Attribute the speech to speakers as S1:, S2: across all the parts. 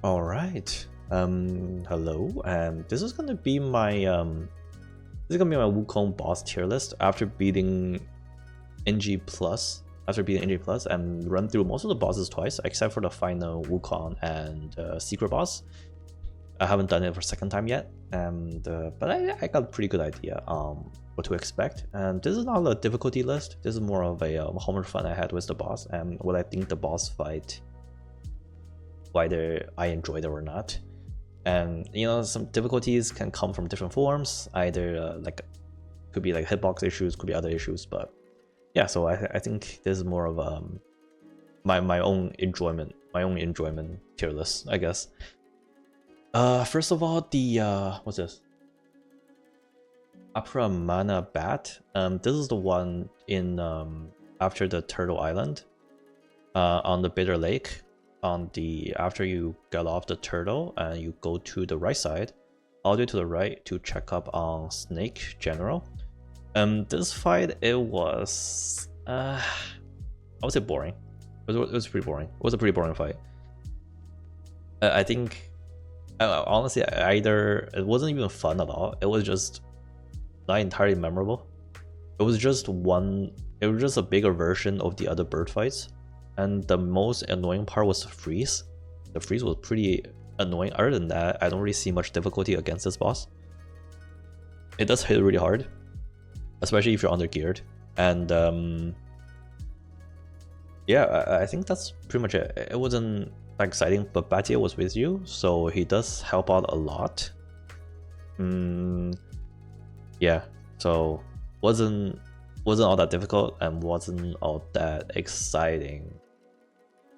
S1: All right. Hello, and this is gonna be my Wukong boss tier list after beating NG plus. After beating NG plus, and run through most of the bosses twice, except for the final Wukong and secret boss. I haven't done it for a second time yet, and but I got a pretty good idea what to expect. And this is not a difficulty list. This is more of a how much fun I had with the boss and what I think the boss fight, whether I enjoyed it or not. And you know, some difficulties can come from different forms, either could be like hitbox issues, could be other issues, but yeah. So I think this is more of my own enjoyment tier list, I guess. First of all, the what's this? Opera Mana Bat. This is the one in after the Turtle Island, on the Bitter Lake. After you get off the turtle and you go to the right side, all the way to the right to check up on Snake General. This fight, it was I would say boring. It was pretty boring. It was a pretty boring fight. I think honestly, either it wasn't even fun at all. It was just not entirely memorable. It was just a bigger version of the other bird fights. And the most annoying part was the freeze. The freeze was pretty annoying. Other than that, I don't really see much difficulty against this boss. It does hit really hard, especially if you're under geared. And yeah, I think that's pretty much it. It wasn't that exciting, but Batia was with you, so he does help out a lot. Yeah, so wasn't all that difficult and wasn't all that exciting.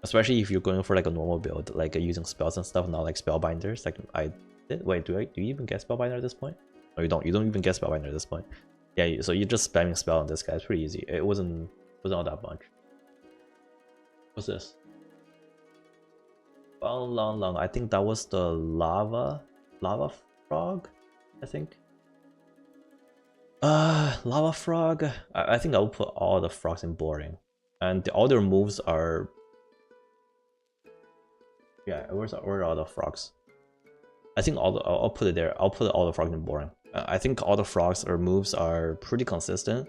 S1: Especially if you're going for like a normal build, like using spells and stuff, not like spellbinders. Like I did. Wait, do you even get spellbinder at this point? No, you don't. You don't even get spellbinder at this point. Yeah, so you're just spamming spell on this guy. It's pretty easy. It wasn't all that much. What's this? Long. I think that was the lava frog. I think. Lava frog. I think I'll put all the frogs in boring, and the other moves are. Yeah, where are all the frogs? I think I'll put it there. I'll put all the frogs in boring. I think all the frogs or moves are pretty consistent.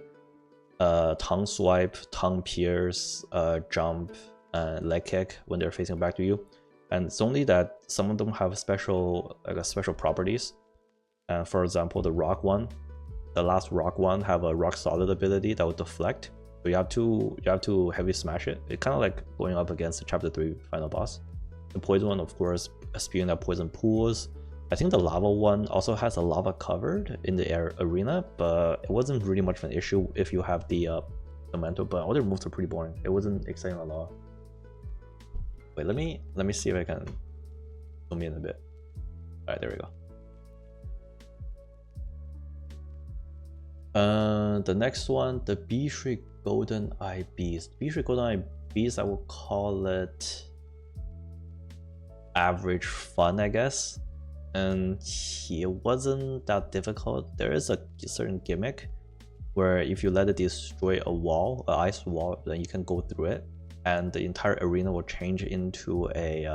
S1: Tongue swipe, tongue pierce, jump, leg kick when they're facing back to you. And it's only that some of them have special properties. For example, the rock one, the last rock one have a rock solid ability that will deflect. So you have to heavy smash it. It's kind of like going up against the chapter 3 final boss. The poison one, of course, spewing out poison pools. I think the lava one also has a lava covered in the arena, but it wasn't really much of an issue if you have the memento. But all their moves are pretty boring. It wasn't exciting at all. Wait, let me see if I can zoom in a bit. All right, there we go. The next one, the Bishri Golden Eye Beast. Bishri Golden Eye Beast, I will call it average fun, I guess. And it wasn't that difficult. There is a certain gimmick where if you let it destroy a wall, an ice wall, then you can go through it, and the entire arena will change into a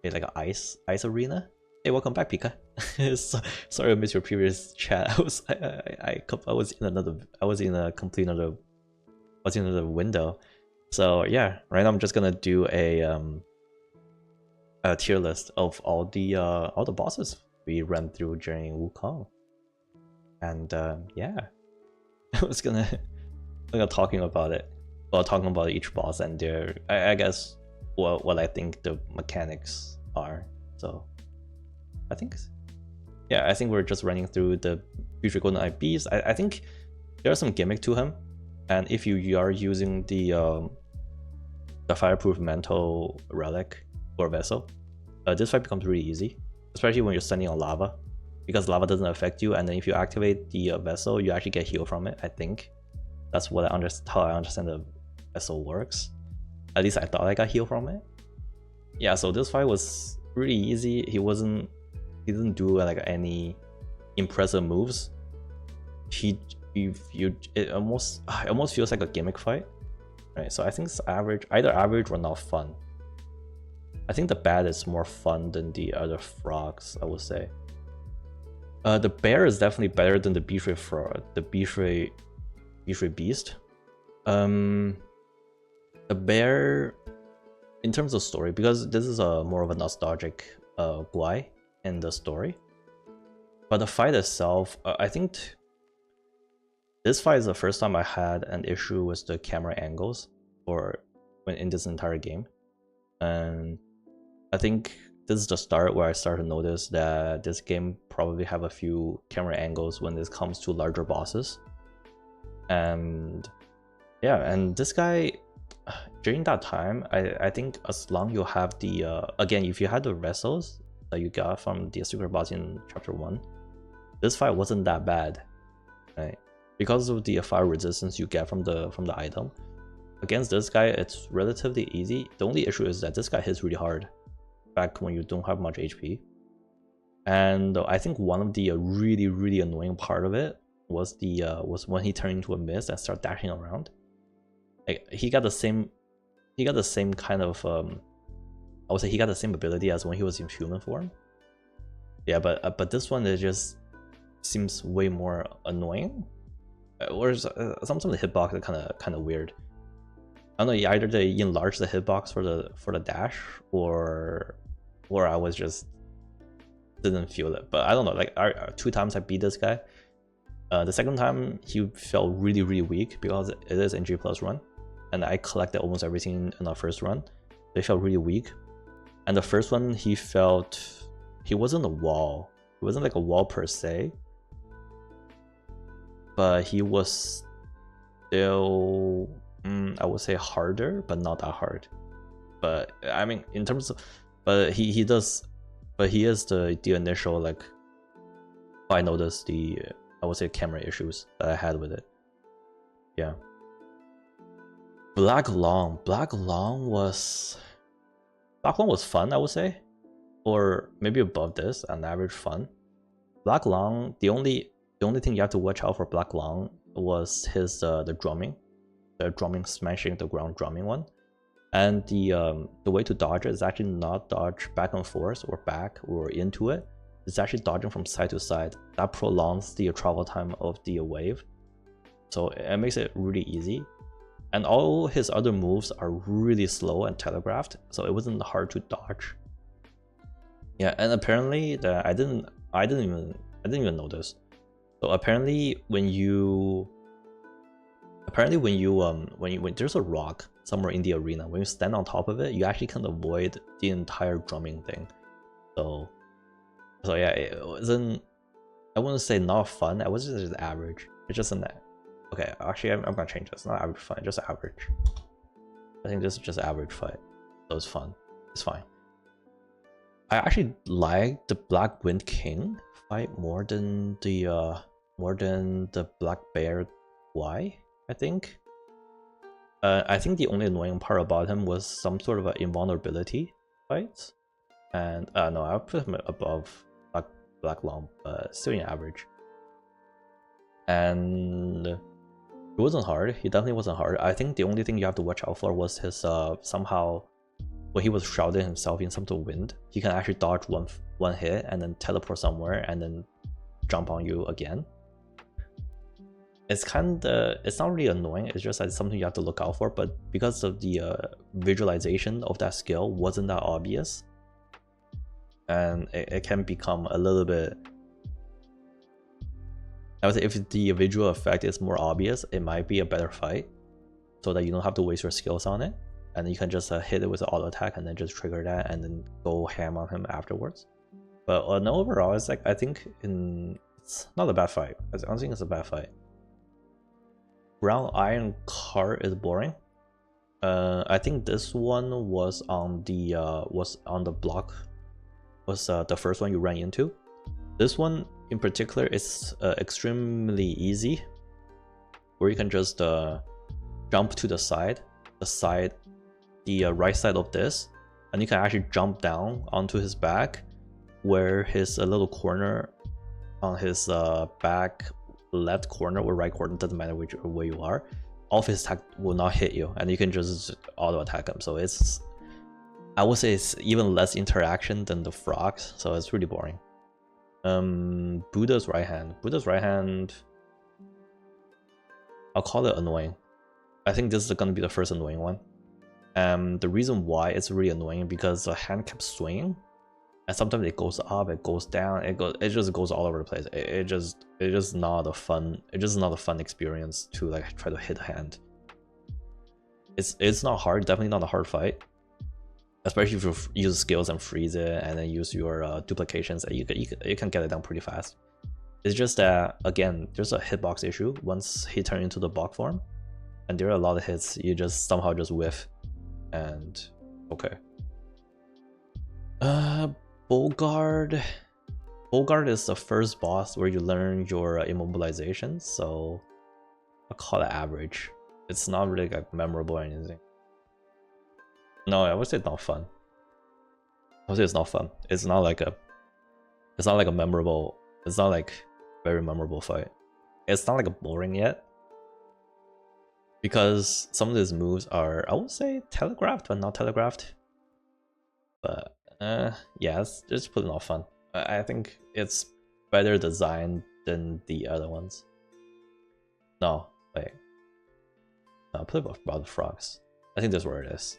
S1: like an ice arena. Hey, welcome back, Pika. Sorry I missed your previous chat. I was in another window. So yeah, right now I'm just gonna do a tier list of all the bosses we ran through during Wukong. And yeah, I was gonna talking about it, talking about each boss and their I guess what I think the mechanics are. So I think we're just running through the Future Golden Eye Beast. I think there's some gimmick to him, and if you are using the fireproof mantle relic or vessel, this fight becomes really easy, especially when you're standing on lava, because lava doesn't affect you, and then if you activate the vessel, you actually get healed from it. I think that's how I understand the vessel works. At least I thought I got healed from it. Yeah, so this fight was really easy. He didn't do like any impressive moves. It almost feels like a gimmick fight. right? So I think it's average, either average or not fun. I think the bat is more fun than the other frogs, I would say. The bear is definitely better than the Beefrey frog, the Beefrey beast. The bear, in terms of story, because this is a more of a nostalgic guy in the story, but the fight itself, I think this fight is the first time I had an issue with the camera angles or in this entire game, and I think this is the start where I started to notice that this game probably have a few camera angles when it comes to larger bosses. And yeah, and this guy, during that time, I think as long you have the, again, if you had the vessels that you got from the secret boss in chapter 1, this fight wasn't that bad, right? Because of the fire resistance you get from the item. Against this guy, it's relatively easy. The only issue is that this guy hits really hard back when you don't have much HP. And I think one of the really annoying part of it was was when he turned into a mist and started dashing around. Like, he got the same kind of I would say he got the same ability as when he was in human form. Yeah, but this one, it just seems way more annoying. Or some of the hitbox are kind of weird. I don't know, either they enlarged the hitbox for the dash, or I was just didn't feel it. But I don't know, like 2 times I beat this guy. The second time he felt really weak because it is in G+ run, and I collected almost everything in our first run. They felt really weak. And the first one, he wasn't a wall. He wasn't like a wall per se, but he was still, I would say, harder, but not that hard. But I mean, in terms of, but he is the initial, like, I noticed the, I would say, camera issues that I had with it. Yeah. Black Long was fun, I would say, or maybe above this, an average fun. Black Long, the only thing you have to watch out for Black Long was his the drumming, smashing the ground drumming one, and the way to dodge it is actually not dodge back and forth or back or into it. It's actually dodging from side to side. That prolongs the travel time of the wave, so it makes it really easy. And all his other moves are really slow and telegraphed, so it wasn't hard to dodge. Yeah, and apparently I didn't even notice. So apparently when there's a rock somewhere in the arena, when you stand on top of it, you actually can avoid the entire drumming thing. So yeah, it wasn't, I wouldn't say not fun, I was just average. It's just okay, actually I'm gonna change this. Not average fun, just average. I think this is just average fight. So it's fun. It's fine. I actually like the Black Wind King fight more than the Black Bear Y, I think. I think the only annoying part about him was some sort of an invulnerability fight. And no, I'll put him above Black Long, but still in average. And it wasn't hard. He definitely wasn't hard. I think the only thing you have to watch out for was his somehow when he was shrouding himself in some sort of wind, he can actually dodge one hit and then teleport somewhere and then jump on you again. It's not really annoying, it's just like something you have to look out for, but because of the visualization of that skill wasn't that obvious, and it can become a little bit, I would say, if the visual effect is more obvious, it might be a better fight, so that you don't have to waste your skills on it, and you can just hit it with an auto attack and then just trigger that and then go ham on him afterwards. But no, overall, it's like, I think it's not a bad fight. I don't think it's a bad fight. Brown Iron Cart is boring. I think this one was on the block, was the first one you ran into. This one in particular is extremely easy, where you can just jump to the right side of this, and you can actually jump down onto his back, where his little corner on his back left corner or right corner, doesn't matter which way you are, all of his attack will not hit you, and you can just auto attack him. So it's, I would say it's even less interaction than the frogs, so it's really boring. Buddha's right hand. Buddha's right hand, I'll call it annoying. I think this is gonna be the first annoying one. The reason why it's really annoying because the hand kept swinging, and sometimes it goes up, it goes down, it just goes all over the place. It's just not a fun experience to like try to hit a hand. It's not hard, definitely not a hard fight, especially if you use skills and freeze it, and then use your duplications, and you can get it down pretty fast. It's just that again, there's a hitbox issue once he turns into the bog form, and there are a lot of hits you just somehow just whiff, and okay. Bogard is the first boss where you learn your immobilization, so I'll call it average. It's not really like memorable or anything. No, I would say it's not fun. I would say it's not fun. It's not like a memorable, it's not like very memorable fight. It's not like a boring yet, because some of these moves are, I would say, telegraphed but not telegraphed. But yeah, it's just putting off fun. I think it's better designed than the other ones. No, wait. No, put it about the frogs. I think that's where it is.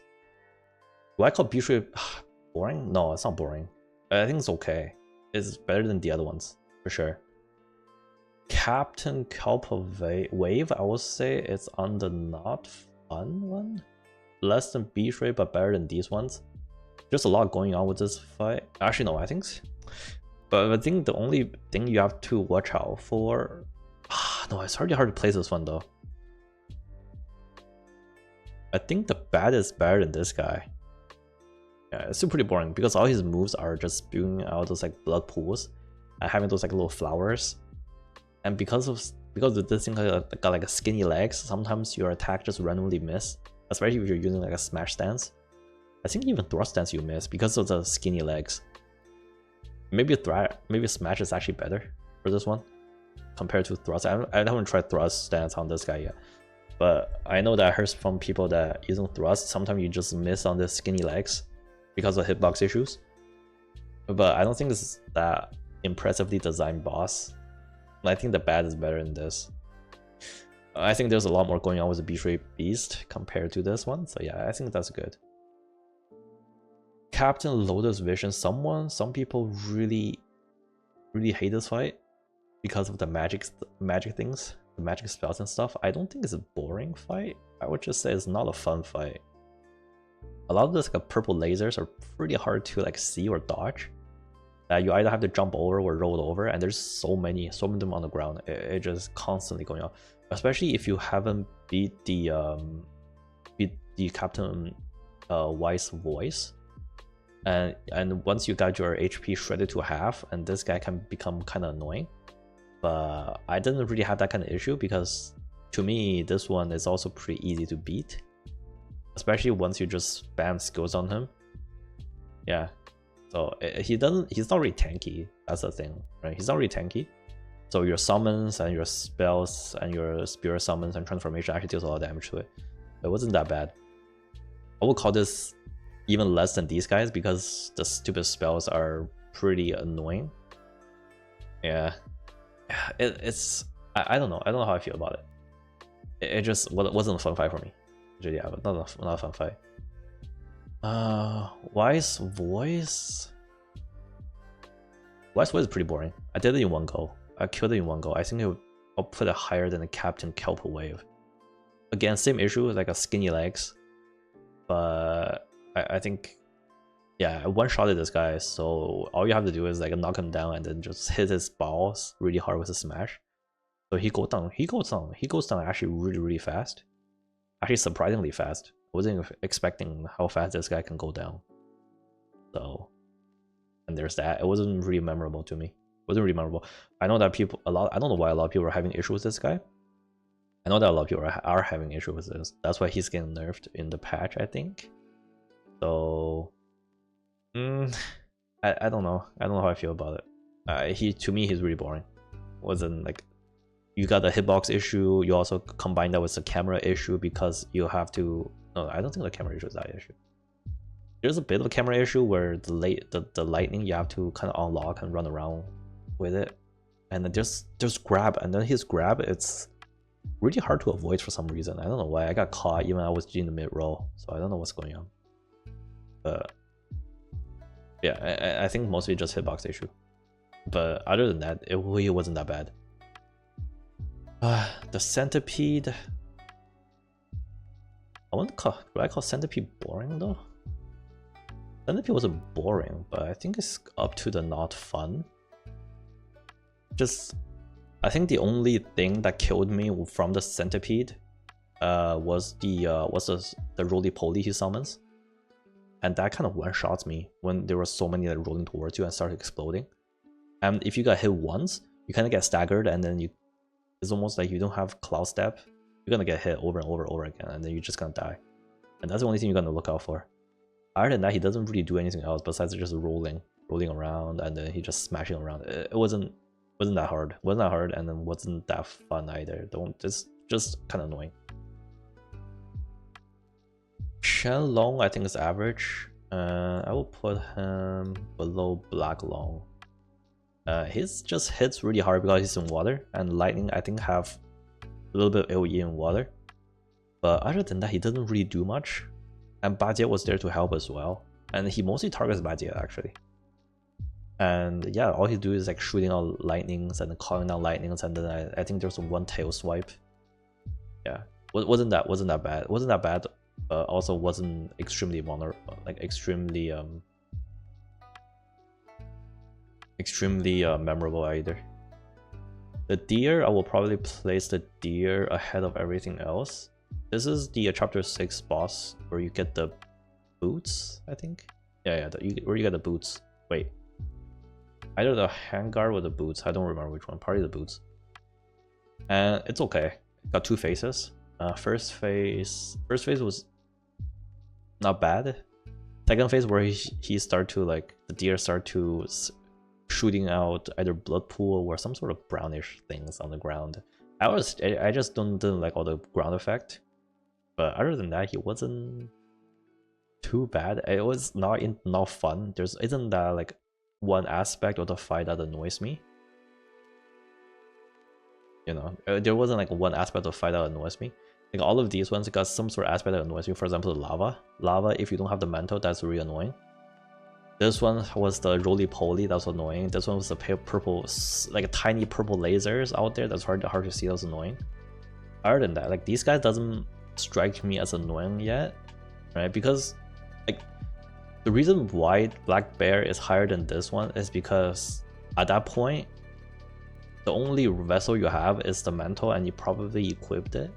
S1: Do I call B3 boring? No, it's not boring. I think it's okay. It's better than the other ones, for sure. Captain Kelp Wave, I would say it's on the not fun one. Less than B3, but better than these ones. There's a lot going on with this fight. Actually, no, I think. But I think the only thing you have to watch out for. No, it's hard to play this one though. I think the bat is better than this guy. Yeah, it's still pretty boring because all his moves are just spewing out those like blood pools and having those like little flowers. And because this thing got like a skinny legs, sometimes your attack just randomly miss, especially if you're using like a smash stance. I think even thrust stance you miss because of the skinny legs. Maybe smash is actually better for this one compared to thrust. I haven't tried thrust stance on this guy yet, but I know that I heard from people that using thrust sometimes you just miss on the skinny legs because of hitbox issues. But I don't think it's that impressively designed boss. I think the bat is better than this. I think there's a lot more going on with the B3 Beast compared to this one, so yeah, I think that's good. Captain Lotus Vision. Some people really hate this fight because of the magic things, the magic spells and stuff. I don't think it's a boring fight. I would just say it's not a fun fight. A lot of those like purple lasers are pretty hard to like see or dodge. You either have to jump over or roll over, and there's so many of them on the ground. It just constantly going on. Especially if you haven't beat the Captain White's voice. And once you got your HP shredded to half, and this guy can become kind of annoying. But I didn't really have that kind of issue because to me this one is also pretty easy to beat, especially once you just spam skills on him. Yeah, so he's not really tanky. That's the thing, right? He's not really tanky. So your summons and your spells and your spirit summons and transformation actually deals a lot of damage to it. It wasn't that bad. I would call this even less than these guys because the stupid spells are pretty annoying. Yeah, it's I don't know. I don't know how I feel about it. It just wasn't a fun fight for me. Yeah, but not a fun fight. Wise Voice. Wise Voice is pretty boring. I did it in one go. I killed it in one go. I think I'll put it higher than the Captain Kelp Wave. Again, same issue, like a skinny legs. But I think, yeah, I one-shotted this guy, so all you have to do is like knock him down and then just hit his balls really hard with a smash. So he goes down actually really fast. Actually surprisingly fast. I wasn't expecting how fast this guy can go down. So, and there's that. It wasn't really memorable to me. It wasn't really memorable. I know that I don't know why a lot of people are having issues with this guy. I know that a lot of people are having issues with this. That's why he's getting nerfed in the patch, I think. So, I don't know. I don't know how I feel about it. To me, he's really boring. Wasn't like you got the hitbox issue. You also combine that with the camera issue because you have to. No, I don't think the camera issue is that issue. There's a bit of a camera issue where the lightning you have to kind of unlock and run around with it, and then just grab, and then his grab, it's really hard to avoid for some reason. I don't know why. I got caught even I was doing the mid roll, so I don't know what's going on. But yeah, I think mostly just hitbox issue. But other than that, it really wasn't that bad. The centipede. Would I call centipede boring though? Centipede wasn't boring, but I think it's up to the not fun. I think the only thing that killed me from the centipede was the roly-poly he summons. And that kind of one-shots me when there were so many like rolling towards you and started exploding. And if you got hit once, you kind of get staggered, and then it's almost like you don't have cloud step. You're gonna get hit over and over again, and then you're just gonna die. And that's the only thing you're gonna look out for. Other than that, he doesn't really do anything else besides just rolling around, and then he just smashing around. It wasn't that hard. Wasn't that hard, and then wasn't that fun either. Just kind of annoying. Shenlong, I think is average. I will put him below Black Long. His just hits really hard because he's in water, and lightning I think have a little bit of AoE in water. But other than that, he doesn't really do much. And Bajie was there to help as well, and he mostly targets Bajie actually. And yeah, all he do is like shooting out lightnings and calling down lightnings, and then I think there's one tail swipe. Yeah, wasn't that bad. Wasn't that bad. Also wasn't extremely vulnerable, like extremely memorable either. The deer, I will probably place the deer ahead of everything else. This is the chapter 6 boss where you get the boots, I think. Yeah, where you get the boots. Wait, either the handguard or the boots. I don't remember which one. Probably the boots. And it's okay. Got two phases. First phase was not bad. Second phase where he start to like the deer start to shooting out either blood pool or some sort of brownish things on the ground. I just didn't like all the ground effect. But other than that, he wasn't too bad. It was not fun. Isn't that like one aspect of the fight that annoys me. You know, there wasn't like one aspect of the fight that annoys me. Like all of these ones got some sort of aspect that annoys me. For example, the lava. Lava, if you don't have the mantle, that's really annoying. This one was the roly-poly, that's annoying. This one was the purple, like tiny purple lasers out there. That's hard to see. That's annoying. Other than that, like these guys doesn't strike me as annoying yet, right? Because like the reason why Black Bear is higher than this one is because at that point, the only vessel you have is the mantle, and you probably equipped it,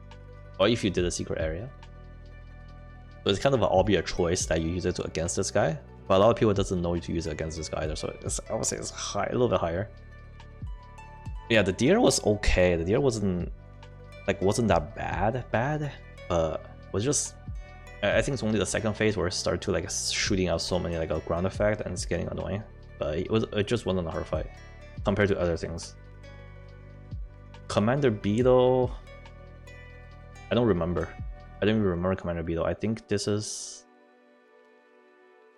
S1: or if you did a secret area. So it's kind of an obvious choice that you use it against this guy. But a lot of people doesn't know to use it against this guy either, so I would say it's high, a little bit higher. Yeah, the deer was okay. The deer wasn't that bad, but was just, I think it's only the second phase where it started to like shooting out so many like a ground effect, and it's getting annoying. But it just wasn't a hard fight compared to other things. Commander Beetle, I don't remember. I didn't even remember Commander Beetle. I think this is.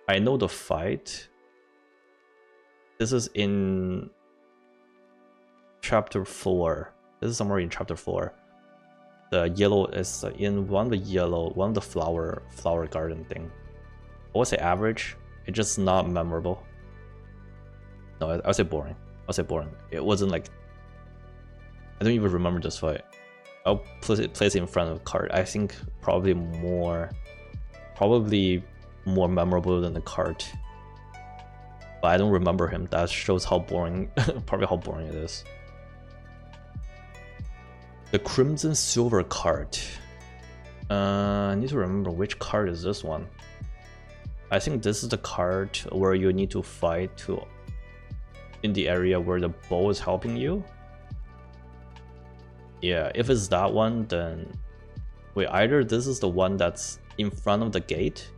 S1: I know the fight. This is in chapter 4. This is somewhere in chapter 4. The yellow is in one of the flower garden thing. I would say average. It's just not memorable. No, I would say boring. It wasn't like. I don't even remember this fight. I'll place it in front of the card. I think probably more memorable than the cart, but I don't remember him. That shows how boring, probably how boring it is. The Crimson Silver cart. I need to remember which card is this one. I think this is the card where you need to fight in the area where the bow is helping you. Yeah, if it's that one, then wait, either this is the one that's in front of the gate,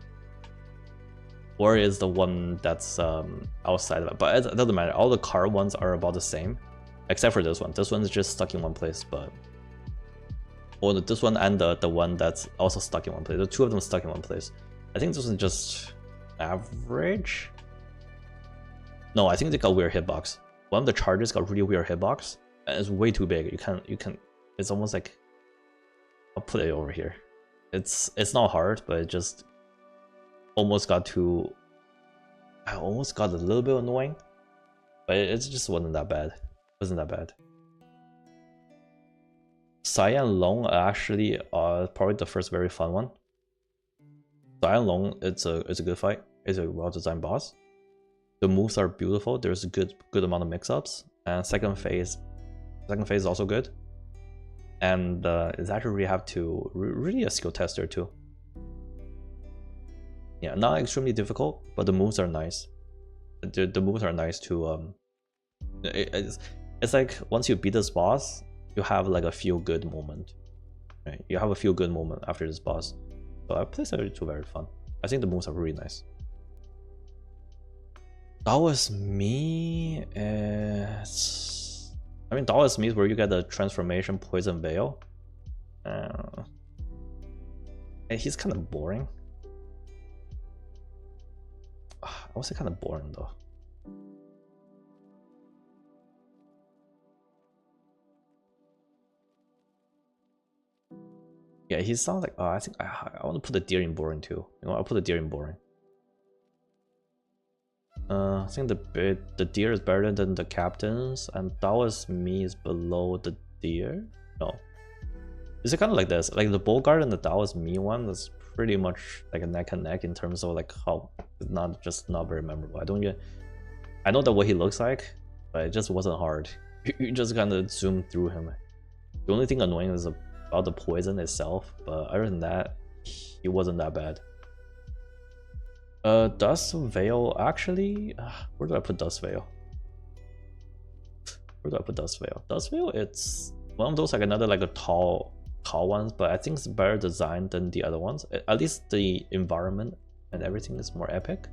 S1: or is the one that's outside of it. But it doesn't matter. All the card ones are about the same. except for this one. This one is just stuck in one place, but this one and the one that's also stuck in one place. The two of them stuck in one place. I think this one's just average. No, I think they got weird hitbox. One of the charges got really weird hitbox, and it's way too big. You can. It's almost like, I'll put it over here. It's not hard, but it just almost got too. I almost got a little bit annoying, but it just wasn't that bad. Wasn't that bad. Cyan Long actually probably the first very fun one. Cyan Long, it's a good fight. It's a well designed boss. The moves are beautiful. There's a good amount of mix-ups, and second phase is also good. And it's actually really have to really a skill tester too. Yeah, not extremely difficult, but the moves are nice. The moves are nice to it's like once you beat this boss, you have like a feel good moment. Right? You have a feel good moment after this boss. So I play Series 2 very fun. I think the moves are really nice. That was me. I mean, that was me is where you get the transformation poison veil. And he's kind of boring. I would say kind of boring though. Yeah, he sounds like. I think I want to put the deer in boring too. You know, I'll put the deer in boring. I think the deer is better than the captains, and that was me is below the deer. No, is it kind of like this? Like the Bogart and the that was me one is pretty much like a neck and neck in terms of like how it's not very memorable. I know that what he looks like, but it just wasn't hard. You just kind of zoom through him. The only thing annoying is about the poison itself, but other than that, he wasn't that bad. Dust Veil, actually, where do I put Dust Veil? Where do I put Dust Veil? Dust Veil, it's one of those like another like a tall ones, but I think it's better designed than the other ones. At least the environment and everything is more epic.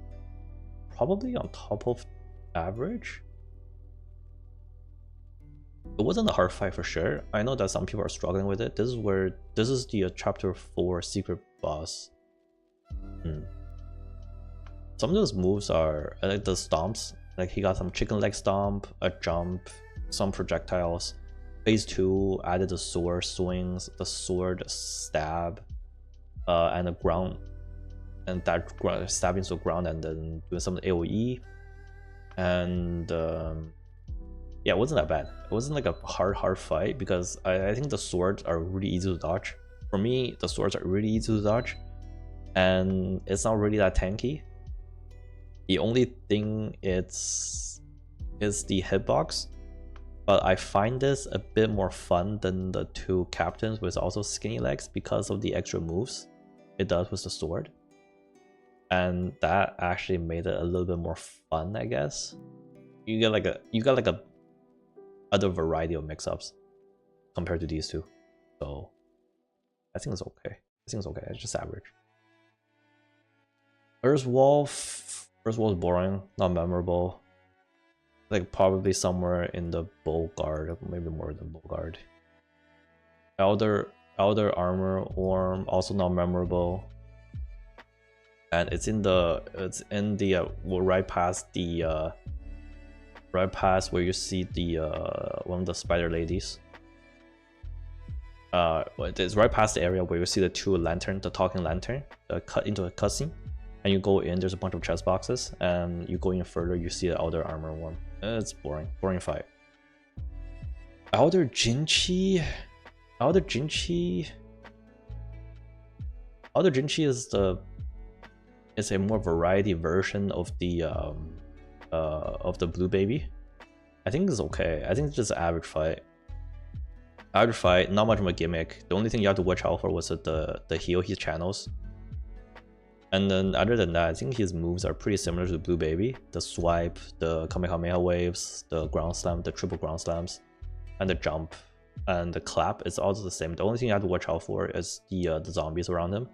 S1: Probably on top of average. It wasn't a hard fight for sure. I know that some people are struggling with it. This is the chapter 4 secret boss. Some of those moves are like the stomps. Like he got some chicken leg stomp, a jump, some projectiles. Phase 2 added the sword swings, the sword stab, and the ground, and that stabbing to the ground, and then doing some AOE. And yeah, it wasn't that bad. It wasn't like a hard fight because I think the swords are really easy to dodge. For me, the swords are really easy to dodge, and it's not really that tanky. The only thing is the hitbox, but I find this a bit more fun than the two captains with also skinny legs because of the extra moves it does with the sword, and that actually made it a little bit more fun, I guess. You get like a other variety of mix-ups compared to these two, so I think it's okay. It's just average. Earth Wolf is boring, not memorable. Like probably somewhere in the Bogard, maybe more than Bogard. Elder Armor Orm, also not memorable. And it's in the right past the where you see the one of the spider ladies. It's right past the area where you see the two lantern, the talking lantern, cut into a cutscene. And you go in, there's a bunch of chest boxes, and you go in further, you see the Elder Armor one. It's boring fight. Elder Jinchi is a more variety version of the blue baby. I think it's okay. I think it's just an average fight. Not much of a gimmick. The only thing you have to watch out for was the heal he channels. And then other than that, I think his moves are pretty similar to Blue Baby. The swipe, the Kamehameha waves, the ground slam, the triple ground slams, and the jump, and the clap is also the same. The only thing you have to watch out for is the zombies around him.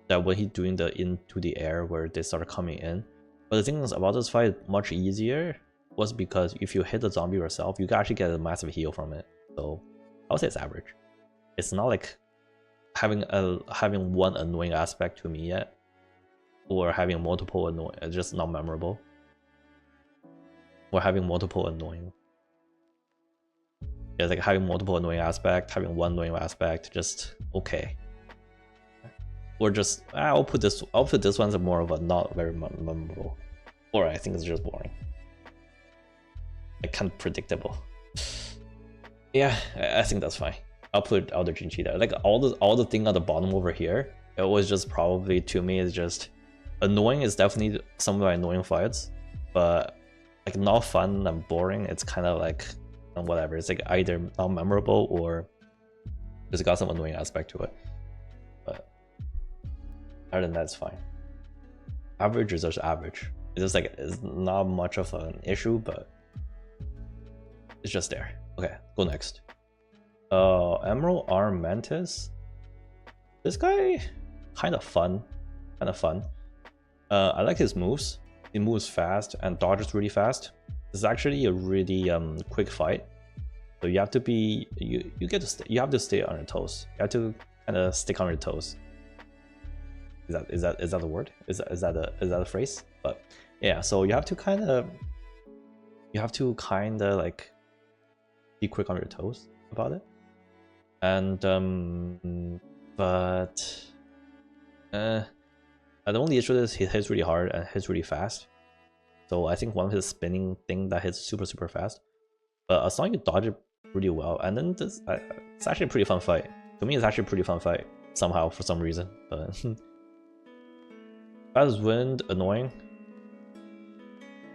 S1: That when he's doing the into the air where they start coming in. But the thing is about this fight, much easier was because if you hit the zombie yourself, you can actually get a massive heal from it. So I would say it's average. It's not like having one annoying aspect to me yet, or having multiple annoying. It's just not memorable. Or having multiple annoying. Yeah, like having multiple annoying aspect, having one annoying aspect, just okay. Or just I'll put this one as more of a not very memorable, or I think it's just boring, like kind of predictable. Yeah, I think that's fine. I'll put Elder Jinchi there. Like all the thing at the bottom over here, it was just probably to me is just annoying. Is definitely some of my annoying fights, but like not fun and boring. It's kind of like whatever. It's like either not memorable or just got some annoying aspect to it. But other than that, it's fine. Average is just average. It's just like it's not much of an issue, but it's just there. Okay, go next. Emerald Arm Mantis. This guy, kind of fun. I like his moves. He moves fast and dodges really fast. It's actually a really quick fight. So you have to be you have to stay on your toes. You have to kind of stick on your toes. Is that the word? Is that a phrase? But yeah, so you have to kind of like be quick on your toes about it. And but the only issue is he hits really hard and hits really fast. So I think one of his spinning thing that hits super fast. But as long as you dodge it really well, and then this, it's actually a pretty fun fight. To me, it's actually a pretty fun fight somehow for some reason. But Fast Wind, annoying,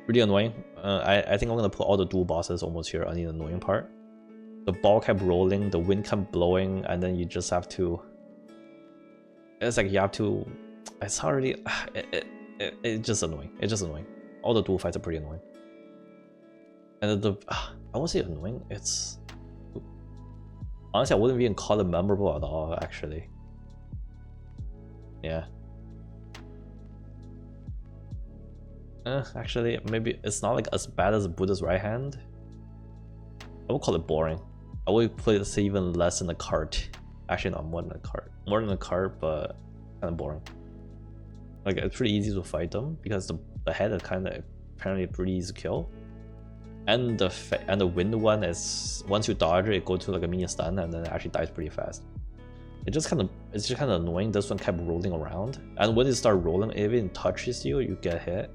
S1: really annoying. I think I'm gonna put all the dual bosses almost here on the annoying part. The ball kept rolling, the wind kept blowing, and then you just have to. It's like you have to. It's already. It's just annoying. It's just annoying. All the dual fights are pretty annoying. And I won't say annoying. It's honestly I wouldn't even call it memorable at all. Actually, yeah. Actually, maybe it's not like as bad as Buddha's right hand. I would call it boring. I would put it even less in the cart. Actually, not more than a cart. More than a cart, but kind of boring. Like it's pretty easy to fight them because the head is kind of apparently pretty easy to kill. And the wind one is once you dodge it, goes to like a mini stun and then it actually dies pretty fast. It's just kind of annoying. This one kept rolling around, and when it starts rolling, if it touches you, you get hit.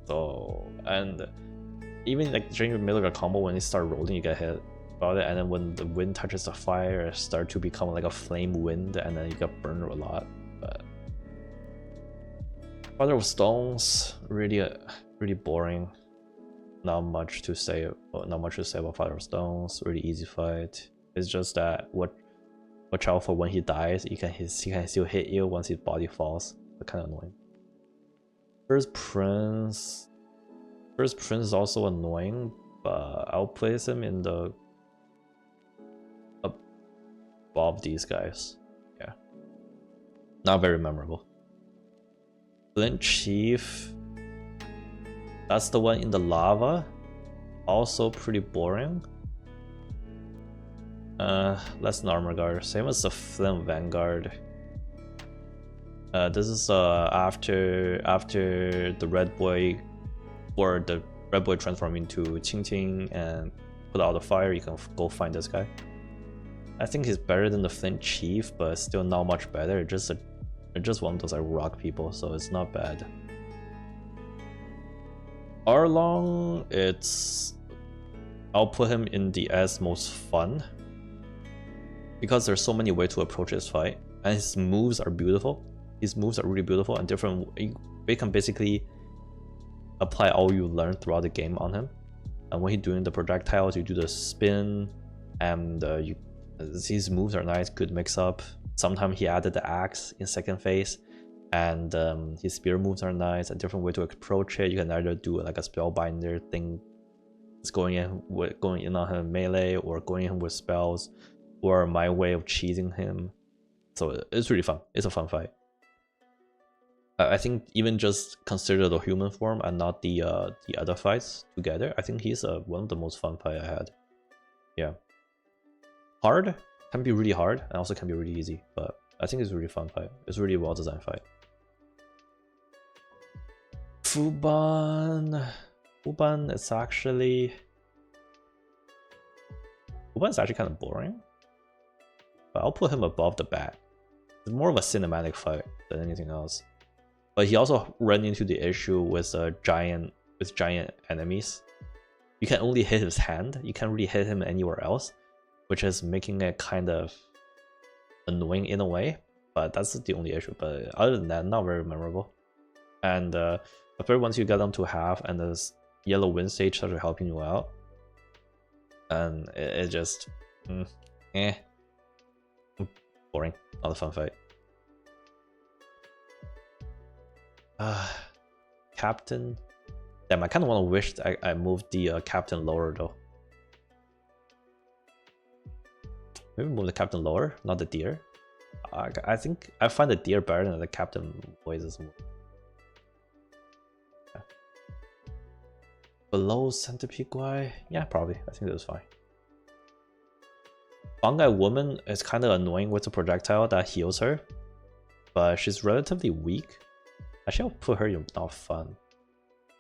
S1: So and even like during the middle of a combo, when it starts rolling, you get hit about it, and then when the wind touches the fire, it starts to become like a flame wind, and then you get burned a lot. But Father of Stones, really boring. Not much to say about Father of Stones. Really easy fight. It's just that watch out for when he dies. He can still hit you once his body falls. But kind of annoying. First Prince is also annoying, but I'll place him in the above these guys. Yeah, not very memorable. Flint Chief. That's the one in the lava. Also pretty boring. Less Armor Guard. Same as the Flint Vanguard. This is after the Red Boy, or the Red Boy transform into Qingqing and put out the fire. You can go find this guy. I think he's better than the Flint Chief, but still not much better. It's just one of those like rock people, so it's not bad. Arlong, I'll put him in the as most fun because there's so many ways to approach this fight, and his moves are beautiful. His moves are really beautiful and different. You can basically apply all you learned throughout the game on him. And when he's doing the projectiles, you do the spin, and his moves are nice, good mix up. Sometimes he added the axe in second phase. And his spear moves are nice, a different way to approach it. You can either do like a spellbinder thing, it's going in on him melee, or going in with spells, or my way of cheesing him. So it's really fun. It's a fun fight. I think even just consider the human form and not the other fights together, I think he's one of the most fun fight I had. Yeah. Hard can be really hard and also can be really easy, but I think it's a really fun fight. It's a really well designed fight. Fuban is actually kind of boring, but I'll put him above the bat. It's more of a cinematic fight than anything else. But he also ran into the issue with giant enemies. You can only hit his hand. You can't really hit him anywhere else, which is making it kind of annoying in a way. But that's the only issue. But other than that, not very memorable. And after once you get them to half and the yellow wind stage started helping you out, and it just boring, not a fun fight. Captain. Damn, I kind of want to wish I moved the captain lower though. Maybe move the captain lower, not the deer. I think I find the deer better than the captain voices. Yeah. Below centipede guy, yeah, probably. I think that's fine. Fungi woman is kind of annoying with the projectile that heals her, but she's relatively weak. Actually, I'll put her in not fun.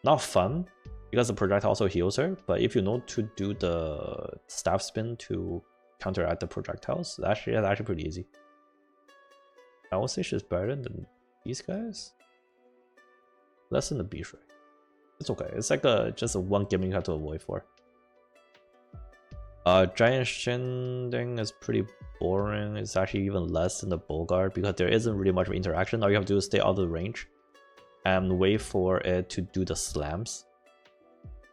S1: Not fun, because the projectile also heals her, but if you know to do the staff spin to counteract the projectiles, that's actually pretty easy. I would say she's better than these guys. Less than the beast, right? It's okay. It's like just a one gimmick you have to avoid for. Giant Shinding is pretty boring. It's actually even less than the Bogart because there isn't really much of interaction. All you have to do is stay out of the range and wait for it to do the slams.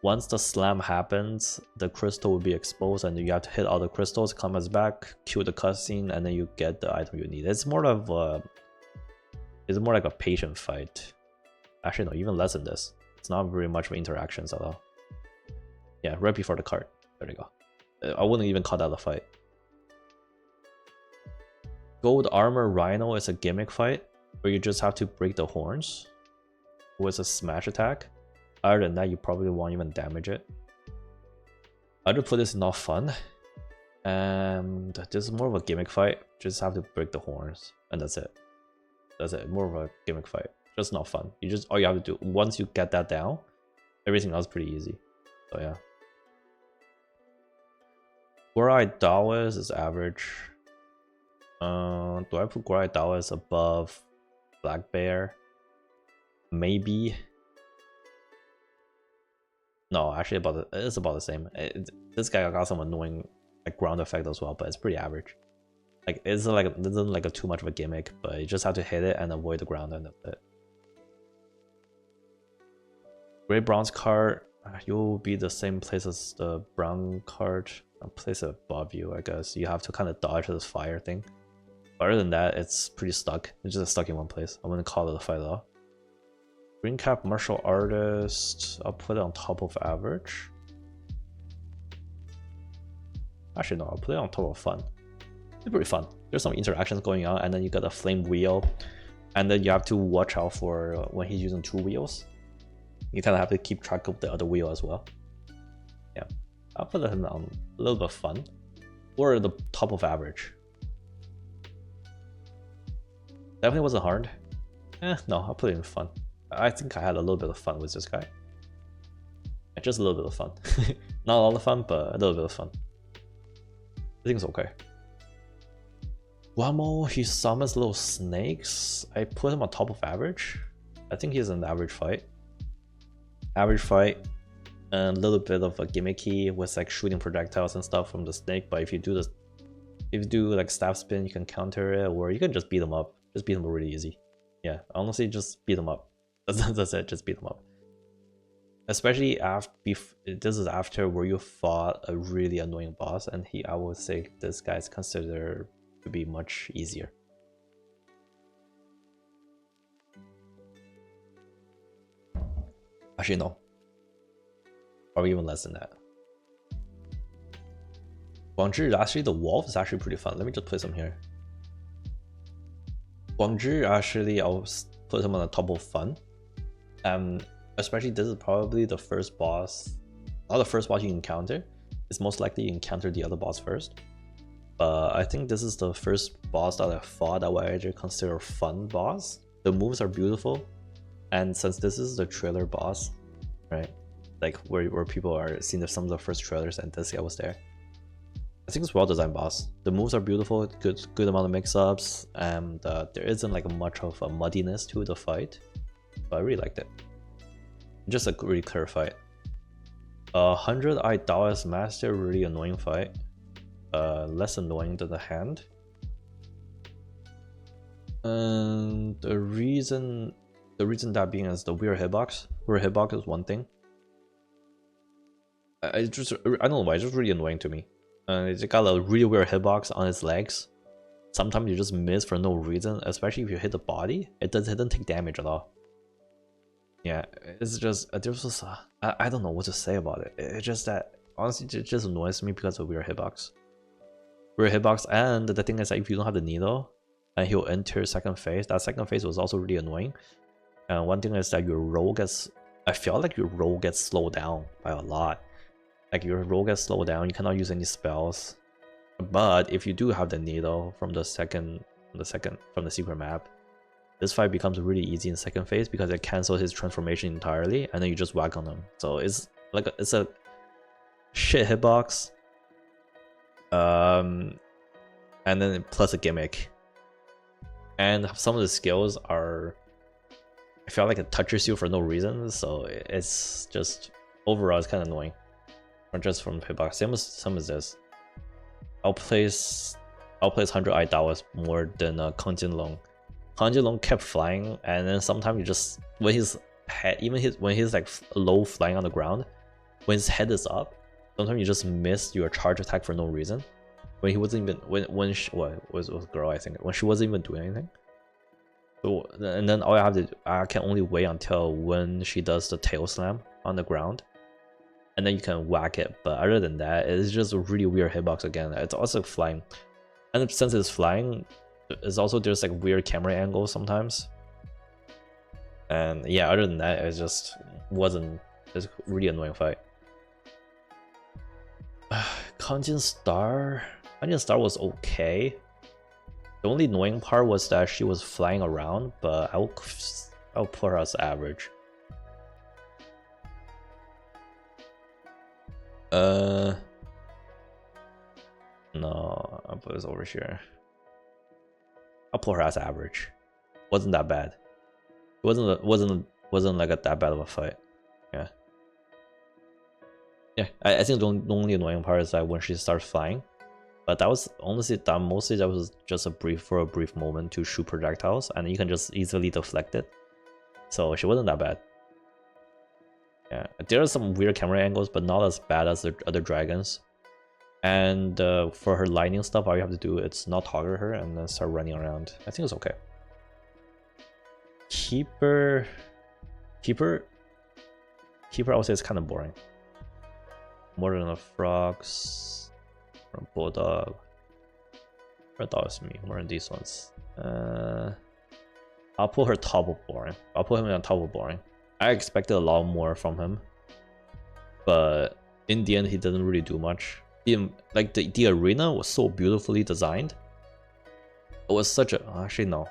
S1: Once the slam happens, the crystal will be exposed and you have to hit all the crystals, comes back, cue the cutscene, and then you get the item you need. It's more of it's more like a patient fight. Actually, no, even less than this. It's not very much of interactions at all. Yeah, right before the card. There you go. I wouldn't even call that a fight. Gold Armor Rhino is a gimmick fight where you just have to break the horns with a smash attack. Other than that, you probably won't even damage it. I would put this not fun. And this is more of a gimmick fight. Just have to break the horns, and that's it. That's it. More of a gimmick fight. Just not fun. You just all you have to do once you get that down, everything else is pretty easy. So yeah. Gorai Daoist is average. Do I put Gorai Daoist above Black Bear? Maybe. No, actually, it's about the same. This guy got some annoying like ground effect as well, but it's pretty average. Like it's like it isn't like a too much of a gimmick, but you just have to hit it and avoid the ground, and that's it. Gray bronze card, you'll be the same place as the brown card. I'll place it above you, I guess. You have to kind of dodge this fire thing. But other than that, it's pretty stuck. It's just stuck in one place. I'm gonna call it a fight though. Green cap martial artist, I'll put it on top of average. Actually no, I'll put it on top of fun. It's pretty fun. There's some interactions going on, and then you got a flame wheel, and then you have to watch out for when he's using two wheels. You kind of have to keep track of the other wheel as well. Yeah, I'll put it on a little bit of fun, or the top of average. Definitely wasn't hard. No, I'll put it in fun. I think I had a little bit of fun with this guy. Just a little bit of fun. Not a lot of fun, but a little bit of fun. I think it's okay. Wamo, he summons little snakes. I put him on top of average. I think he's an average fight. Average fight. And a little bit of a gimmicky with like shooting projectiles and stuff from the snake. But if you do this, if you do like staff spin, you can counter it, or you can just beat them up. Just beat them really easy. Yeah, honestly, just beat them up. That's it, just beat them up. Especially after this is after where you fought a really annoying boss, and I would say this guy is considered to be much easier. Actually no. Or even less than that. Guangzhi, actually the wolf is actually pretty fun. Let me just put some here. Guangzhi, actually I'll put him on the top of fun. Especially this is probably the first boss, not the first boss you encounter. It's most likely you encounter the other boss first. But I think this is the first boss that I fought that I actually consider a fun boss. The moves are beautiful, and since this is the trailer boss, right? Like where people are seeing some of the first trailers, and this guy was there. I think it's well designed boss. The moves are beautiful, good amount of mix-ups, and there isn't like much of a muddiness to the fight. But I really liked it. Just a really clear fight. 100 Eye Taoist Master, really annoying fight. Less annoying than the hand. And the reason that being is the weird hitbox. Weird hitbox is one thing. I don't know why, it's just really annoying to me. It's got a really weird hitbox on its legs. Sometimes you just miss for no reason, especially if you hit the body. It doesn't take damage at all. Yeah, it's just there's just I don't know what to say about it. It's just that honestly it just annoys me because of weird hitbox. Weird hitbox, and the thing is that if you don't have the needle and he'll enter second phase, that second phase was also really annoying. And one thing is that your roll gets, I feel like your roll gets slowed down by a lot. Like your roll gets slowed down, you cannot use any spells. But if you do have the needle from the secret map, this fight becomes really easy in second phase because it cancels his transformation entirely, and then you just whack on him. So it's like it's a shit hitbox, and then plus a gimmick. And some of the skills are, I feel like it touches you for no reason. So it's just overall it's kind of annoying. Or just from hitbox, same as this. I'll place 100 Eye Taoist more than Kang Jinlong. Kang Jinlong kept flying, and then sometimes you just when his head, when he's like low flying on the ground, when his head is up, sometimes you just miss your charge attack for no reason. When he wasn't even when she, was girl, I think, when she wasn't even doing anything. So and then all I can only wait until when she does the tail slam on the ground, and then you can whack it. But other than that, it's just a really weird hitbox again. It's also flying, and since it's flying, it's also there's like weird camera angles sometimes. And yeah, other than that, it just wasn't. It's a really annoying fight. Kanjin Star was okay. The only annoying part was that she was flying around, but I'll put her as average. No, I'll put this over here. I'll put her as average. Wasn't that bad. It wasn't like that bad of a fight. Yeah. Yeah, I think the only annoying part is that when she starts flying, but that was honestly mostly that was just a brief moment to shoot projectiles, and you can just easily deflect it. So she wasn't that bad. Yeah, there are some weird camera angles, but not as bad as the other dragons. And for her lightning stuff, all you have to do is not target her and then start running around. I think it's okay. Keeper, I would say it's kind of boring. More than the frogs, or bulldog. Or that was me. More than these ones. I'll put her top of boring. I'll put him on top of boring. I expected a lot more from him, but in the end, he didn't really do much. Like the arena was so beautifully designed. It was such a actually no.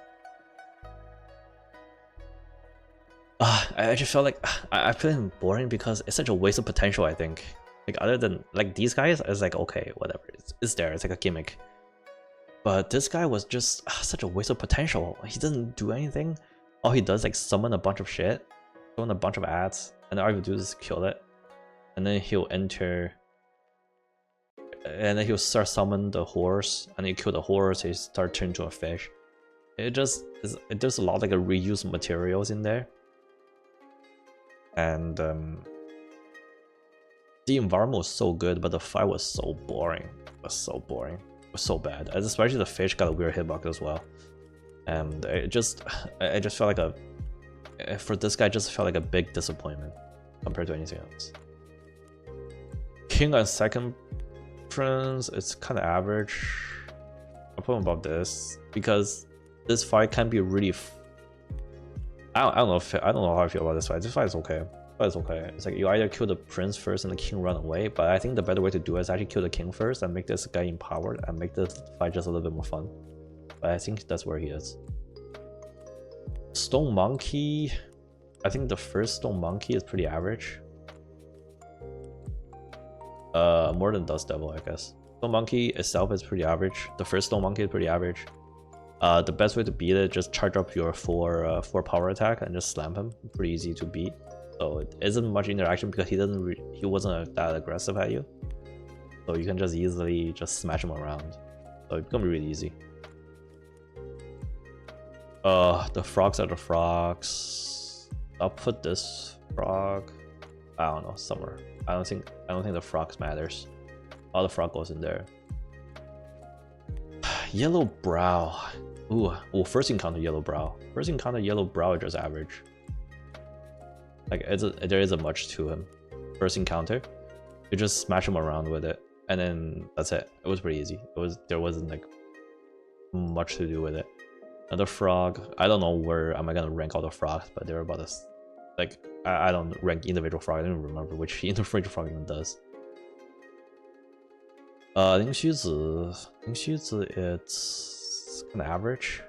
S1: I just felt like I feel him boring because it's such a waste of potential. I think like other than like these guys, it's like okay, whatever, it's there. It's like a gimmick. But this guy was just such a waste of potential. He doesn't do anything. All he does is like summon a bunch of shit, summon a bunch of ads, and all you do is kill it. And then he'll enter, and then he'll start summon the horse, and you kill the horse, he start turning to a fish. There's a lot of like reused materials in there. And the environment was so good, but the fight was so boring. It was so boring. It was so bad. Especially the fish got a weird hitbox as well. And I just felt like for this guy, just felt like a big disappointment compared to anything else. King and second prince, it's kind of average. I'll put him above this because this fight can be really I don't know if I don't know how I feel about this fight. This fight is okay. It's okay. It's like you either kill the prince first and the king run away, but I think the better way to do it is actually kill the king first and make this guy empowered and make the fight just a little bit more fun. But I think that's where he is. Stone Monkey, I think the first Stone Monkey is pretty average. More than Dust Devil, I guess. Stone Monkey itself is pretty average. The first Stone Monkey is pretty average. The best way to beat it, just charge up your 4 power attack and just slam him. Pretty easy to beat. So it isn't much interaction because he wasn't that aggressive at you. So you can just easily just smash him around. So it's gonna be really easy. The frogs are the frogs. I'll put this frog, I don't know, somewhere. I don't think the frogs matters. All the frog goes in there. Yellow Brow. Ooh, first encounter Yellow Brow. First encounter Yellow Brow is just average. Like there isn't much to him. First encounter, you just smash him around with it, and then that's it. It was pretty easy. There wasn't like much to do with it. Another frog. I don't know where am I gonna rank all the frogs, but they're about this. Like I don't rank individual frog. I don't even remember which individual frog even does. 灵虚子 it's kind of average.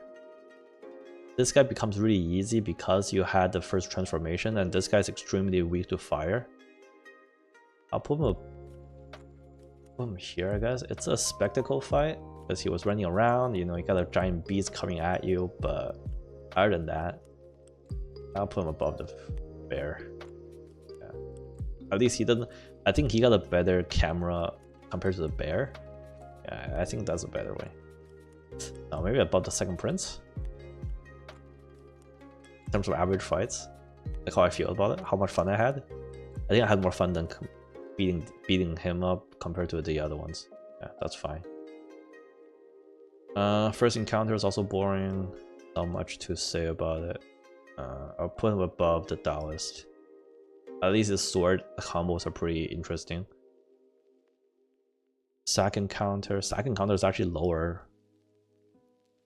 S1: This guy becomes really easy because you had the first transformation, and this guy is extremely weak to fire. I'll put him here, I guess. It's a spectacle fight because he was running around. You know, you got a giant beast coming at you, but other than that, I'll put him above the bear. Yeah. At least he doesn't. I think he got a better camera compared to the bear. Yeah, I think that's a better way. Now maybe above the second prince. In terms of average fights, like how I feel about it, how much fun I had. I think I had more fun than beating him up compared to the other ones. Yeah, that's fine. First encounter is also boring. Not much to say about it. I'll put him above the Taoist. At least his sword combos are pretty interesting. Second counter is actually lower.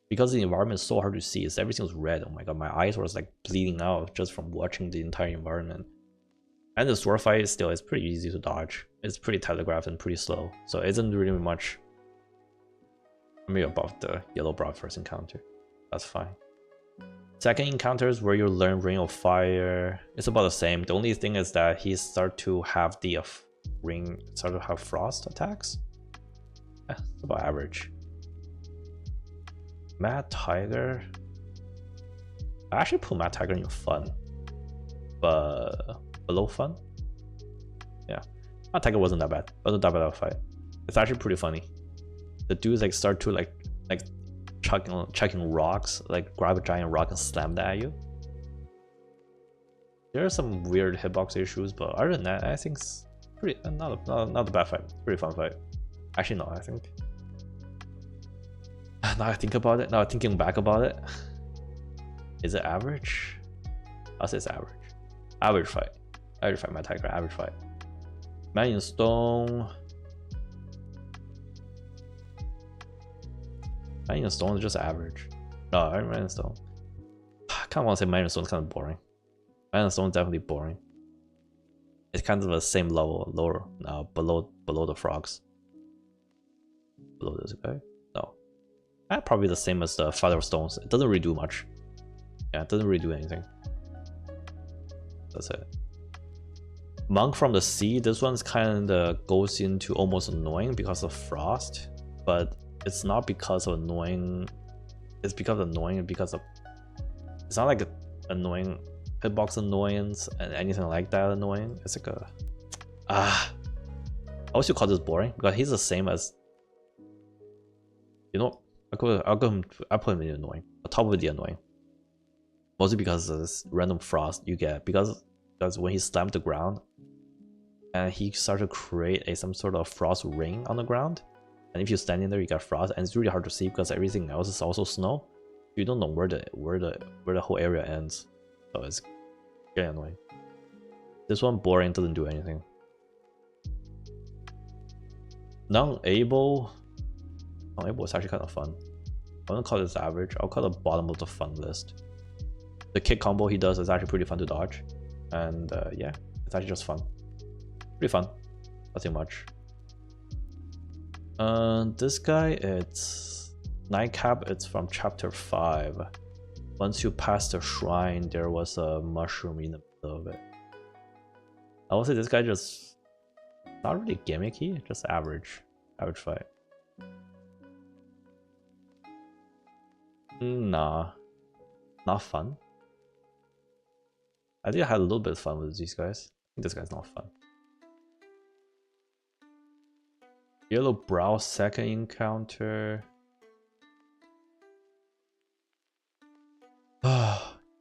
S1: Because the environment is so hard to see, everything's red. Oh my god, my eyes was like bleeding out just from watching the entire environment. And the sword fight is pretty easy to dodge. It's pretty telegraphed and pretty slow, so it isn't really much. Maybe above the Yellow Brow first encounter. That's fine. Second encounter is where you learn Ring of Fire. It's about the same. The only thing is that he start to have the frost attacks. Yeah, it's about average. Mad Tiger. I actually put Mad Tiger in fun, but below fun. Yeah, Mad Tiger wasn't that bad. Wasn't that bad of a fight. It's actually pretty funny. The dudes like start to like chucking rocks, like grab a giant rock and slam that at you. There are some weird hitbox issues, but other than that, I think it's pretty not a bad fight. Pretty fun fight. Actually, no, I think. Now I think about it. Now thinking back about it, is it average? I'll say it's average. Average fight. Average fight. My Tiger. Average fight. Man in Stone. Man in Stone is just average. No, Man in Stone. I kind of want to say Man in Stone is kind of boring. Man in Stone is definitely boring. It's kind of the same level, lower, below the frogs. Below this guy. Probably the same as the Father of Stones. It doesn't really do much. Yeah, it doesn't really do anything. That's it. Monk from the Sea. This one's kind of goes into almost annoying because of frost, but it's not because of annoying. It's because of annoying because of. It's not like an annoying hitbox annoyance and anything like that annoying. It's like a. I also call this boring because he's the same as. You know. I'll put him in annoying. On top of the annoying. Mostly because of this random frost you get. Because when he slammed the ground and he started to create some sort of frost ring on the ground. And if you're standing there, you got frost, and it's really hard to see because everything else is also snow. You don't know where the whole area ends. So it's getting annoying. This one boring, doesn't do anything. Non-able is actually kind of fun. I wouldn't call this average. I'll call it bottom of the fun list. the kick combo he does is actually pretty fun to dodge, and yeah, it's actually just fun, pretty fun, nothing much. This guy, it's Nightcap. It's from chapter 5. Once you pass the shrine, there was a mushroom in the middle of it. I would say this guy just not really gimmicky, just average fight. Nah, not fun. I think I had a little bit of fun with these guys. I think this guy's not fun. Yellow Brow second encounter.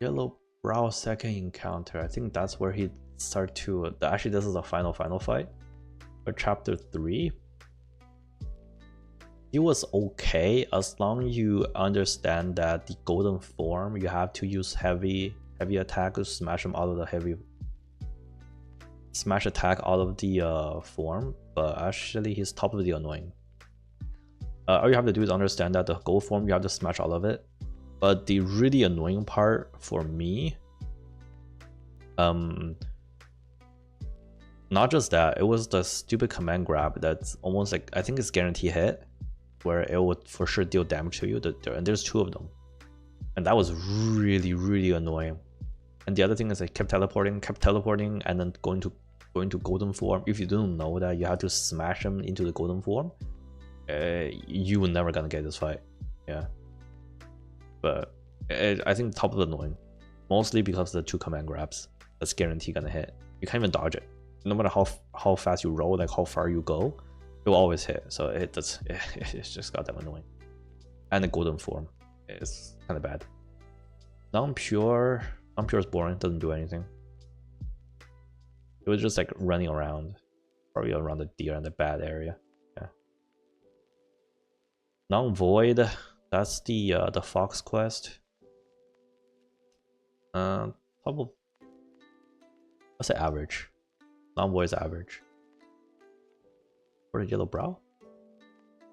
S1: Yellow Brow second encounter. I think that's where he start to. Actually, this is the final fight. For chapter 3. It was okay as long as you understand that the golden form you have to use heavy attack to smash him out of the heavy smash attack out of the form, but actually he's top of the annoying. All you have to do is understand that the gold form you have to smash all of it, but the really annoying part for me, not just that, it was the stupid command grab that's almost like, I think it's guaranteed hit, where it would for sure deal damage to you, and there's 2 of them, and that was really annoying. And the other thing is I kept teleporting and then going to golden form. If you don't know that you have to smash them into the golden form, you were never gonna get this fight. Yeah, but I think top of the annoying, mostly because of the 2 command grabs that's guaranteed gonna hit. You can't even dodge it, no matter how fast you roll, like how far you go, it will always hit. So it's just goddamn annoying. And the golden form is kind of bad. Non-pure is boring, doesn't do anything. It was just like running around, probably around the deer and the bad area. Yeah. Non-void, that's the fox quest. Probably, I'll say average. Non-void is average. For the yellow brow,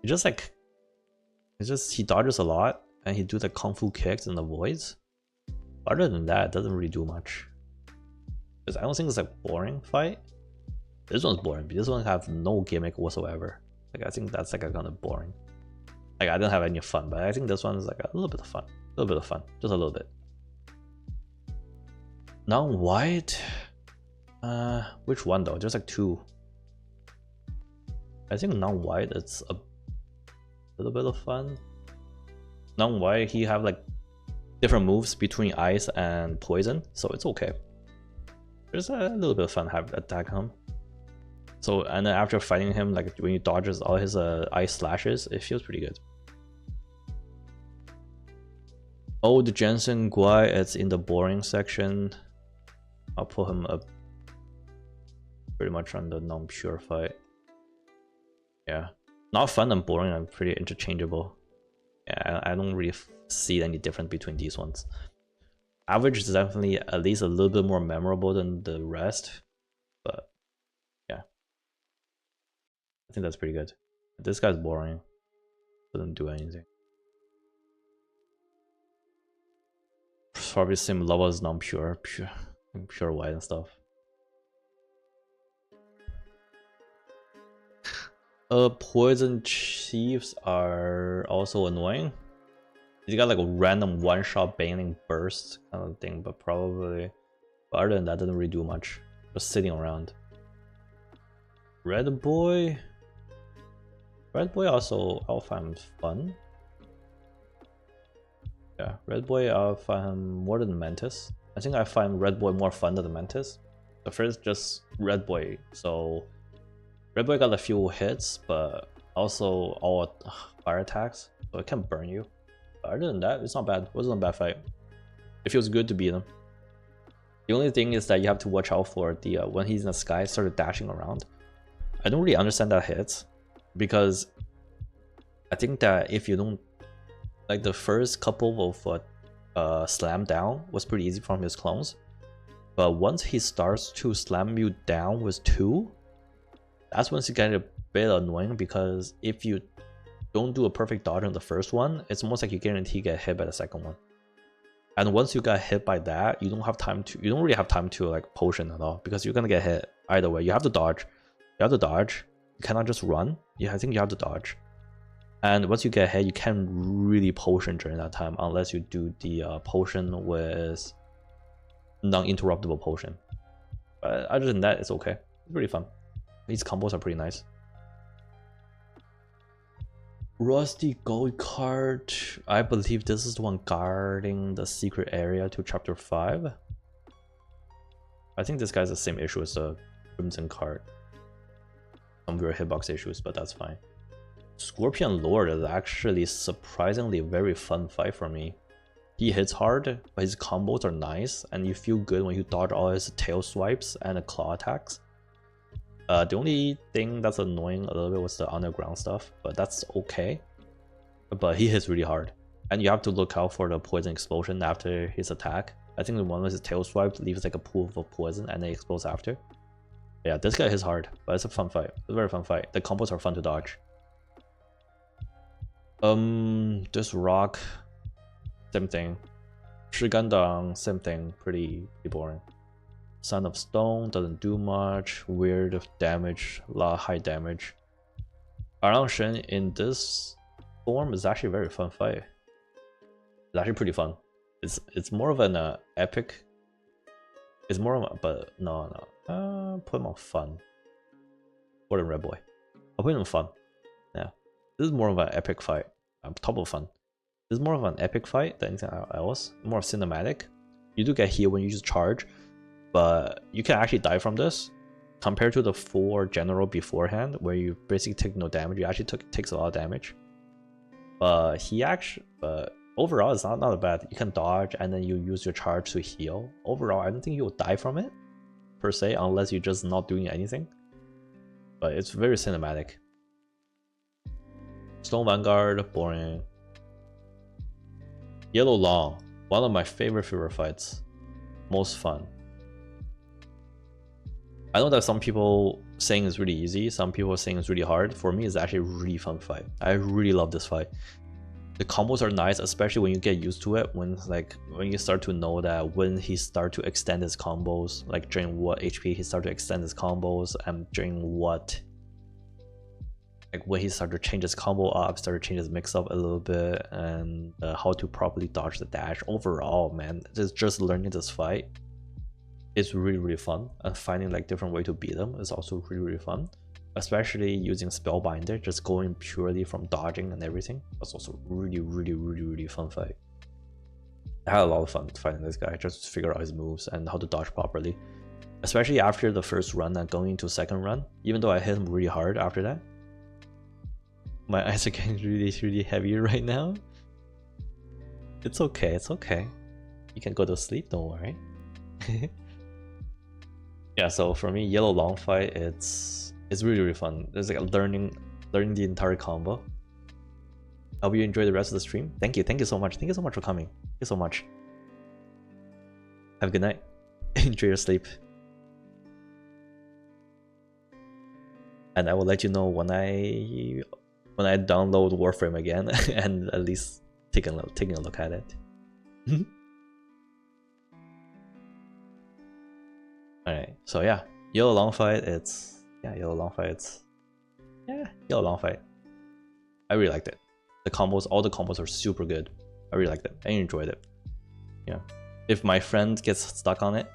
S1: he just like, he dodges a lot and he do the kung fu kicks in the voids. Other than that, it doesn't really do much. Because I don't think it's a boring fight. This one's boring, but this one have no gimmick whatsoever. Like, I think that's like a kind of boring. Like, I didn't have any fun, but I think this one is like a little bit of fun. Just a little bit. Non-white, which one though? There's like 2. I think non-white, it's a little bit of fun. Non-white, he have like different moves between ice and poison, so it's okay. There's a little bit of fun have attack him. So, and then after fighting him, like when he dodges all his ice slashes, it feels pretty good. Oh, the Jensen Guai, it's in the boring section. I'll put him up pretty much on the non-pure fight. Yeah, not fun and boring and pretty interchangeable. Yeah, I don't really see any difference between these ones. Average is definitely at least a little bit more memorable than the rest, but yeah, I think that's pretty good. This guy's boring, doesn't do anything. Probably same level as non-pure, pure white and stuff. Poison chiefs are also annoying. You got like a random one-shot banning burst kind of thing, but probably, but other than that, doesn't really do much. Just sitting around. Red boy also I'll find fun. Yeah, Red boy I'll find him more than Mantis. I think I find Red boy more fun than the Mantis. The first just Red boy, so Red boy got a few hits, but also all fire attacks, so it can burn you. But other than that, it's not bad. It wasn't a bad fight. It feels good to beat him. The only thing is that you have to watch out for the when he's in the sky, started dashing around. I don't really understand that hit, because I think that if you don't, like the first couple of slam down was pretty easy from his clones, but once he starts to slam you down with 2, that's when it's getting a bit annoying, because if you don't do a perfect dodge on the first one, it's almost like you guarantee get hit by the second one. And once you got hit by that, you don't really have time to like potion at all, because you're gonna get hit either way. You have to dodge. You cannot just run. Yeah, I think you have to dodge. And once you get hit, you can't really potion during that time unless you do the potion with non-interruptible potion. But other than that, it's okay. It's pretty fun. These combos are pretty nice. Rusty gold card. I believe this is the one guarding the secret area to chapter 5. I think this guy's the same issue as the Crimson card. Some weird hitbox issues, but that's fine. Scorpion Lord is actually surprisingly a very fun fight for me. He hits hard, but his combos are nice, and you feel good when you dodge all his tail swipes and claw attacks. The only thing that's annoying a little bit was the underground stuff, but that's okay. But he hits really hard, and you have to look out for the poison explosion after his attack. I think the one with his tail swipe leaves like a pool of poison and it explodes after. Yeah, this guy hits hard, but it's a fun fight. It's a very fun fight. The combos are fun to dodge. This rock, same thing. Shigandang, same thing. Pretty boring. Son of Stone doesn't do much. Weird damage, a lot of high damage. Arang Shen in this form is actually a very fun fight. It's actually pretty fun. It's more of an epic. It's more of a, but no. Put him on fun. Or the Red Boy. I'll put him on fun. Yeah. This is more of an epic fight. Top of fun. This is more of an epic fight than anything else. More of cinematic. You do get healed when you use charge, but you can actually die from this. Compared to the 4 general beforehand, where you basically take no damage, you actually takes a lot of damage. But overall, it's not bad. You can dodge and then you use your charge to heal. Overall, I don't think you'll die from it per se, unless you're just not doing anything. But it's very cinematic. Stone Vanguard, boring. Yellow Long, one of my favorite fights. Most fun. I know that some people saying it's really easy, some people are saying it's really hard. For me, it's actually a really fun fight. I really love this fight. The combos are nice, especially when you get used to it. When you start to know that when he start to extend his combos, like during what HP he start to extend his combos, and during what, like when he start to change his combo up, start to change his mix up a little bit, and how to properly dodge the dash. Overall, man, just learning this fight. It's really fun, and finding like different way to beat them is also really fun, especially using Spellbinder, just going purely from dodging and everything. That's also really fun fight. I had a lot of fun fighting this guy, just to figure out his moves and how to dodge properly, especially after the first run and going into second run. Even though I hit him really hard after that, my eyes are getting really heavy right now. It's okay, you can go to sleep, don't worry. Yeah, so for me, Yellow Long fight, it's really fun. It's like learning the entire combo. I hope you enjoy the rest of the stream. Thank you so much for coming. Thank you so much. Have a good night. Enjoy your sleep. And I will let you know when I download Warframe again and at least taking a look at it. Alright, so yeah, Yellow Long fight, Yellow Long fight. I really liked it. All the combos are super good. I really liked it. I enjoyed it. Yeah. If my friend gets stuck on it,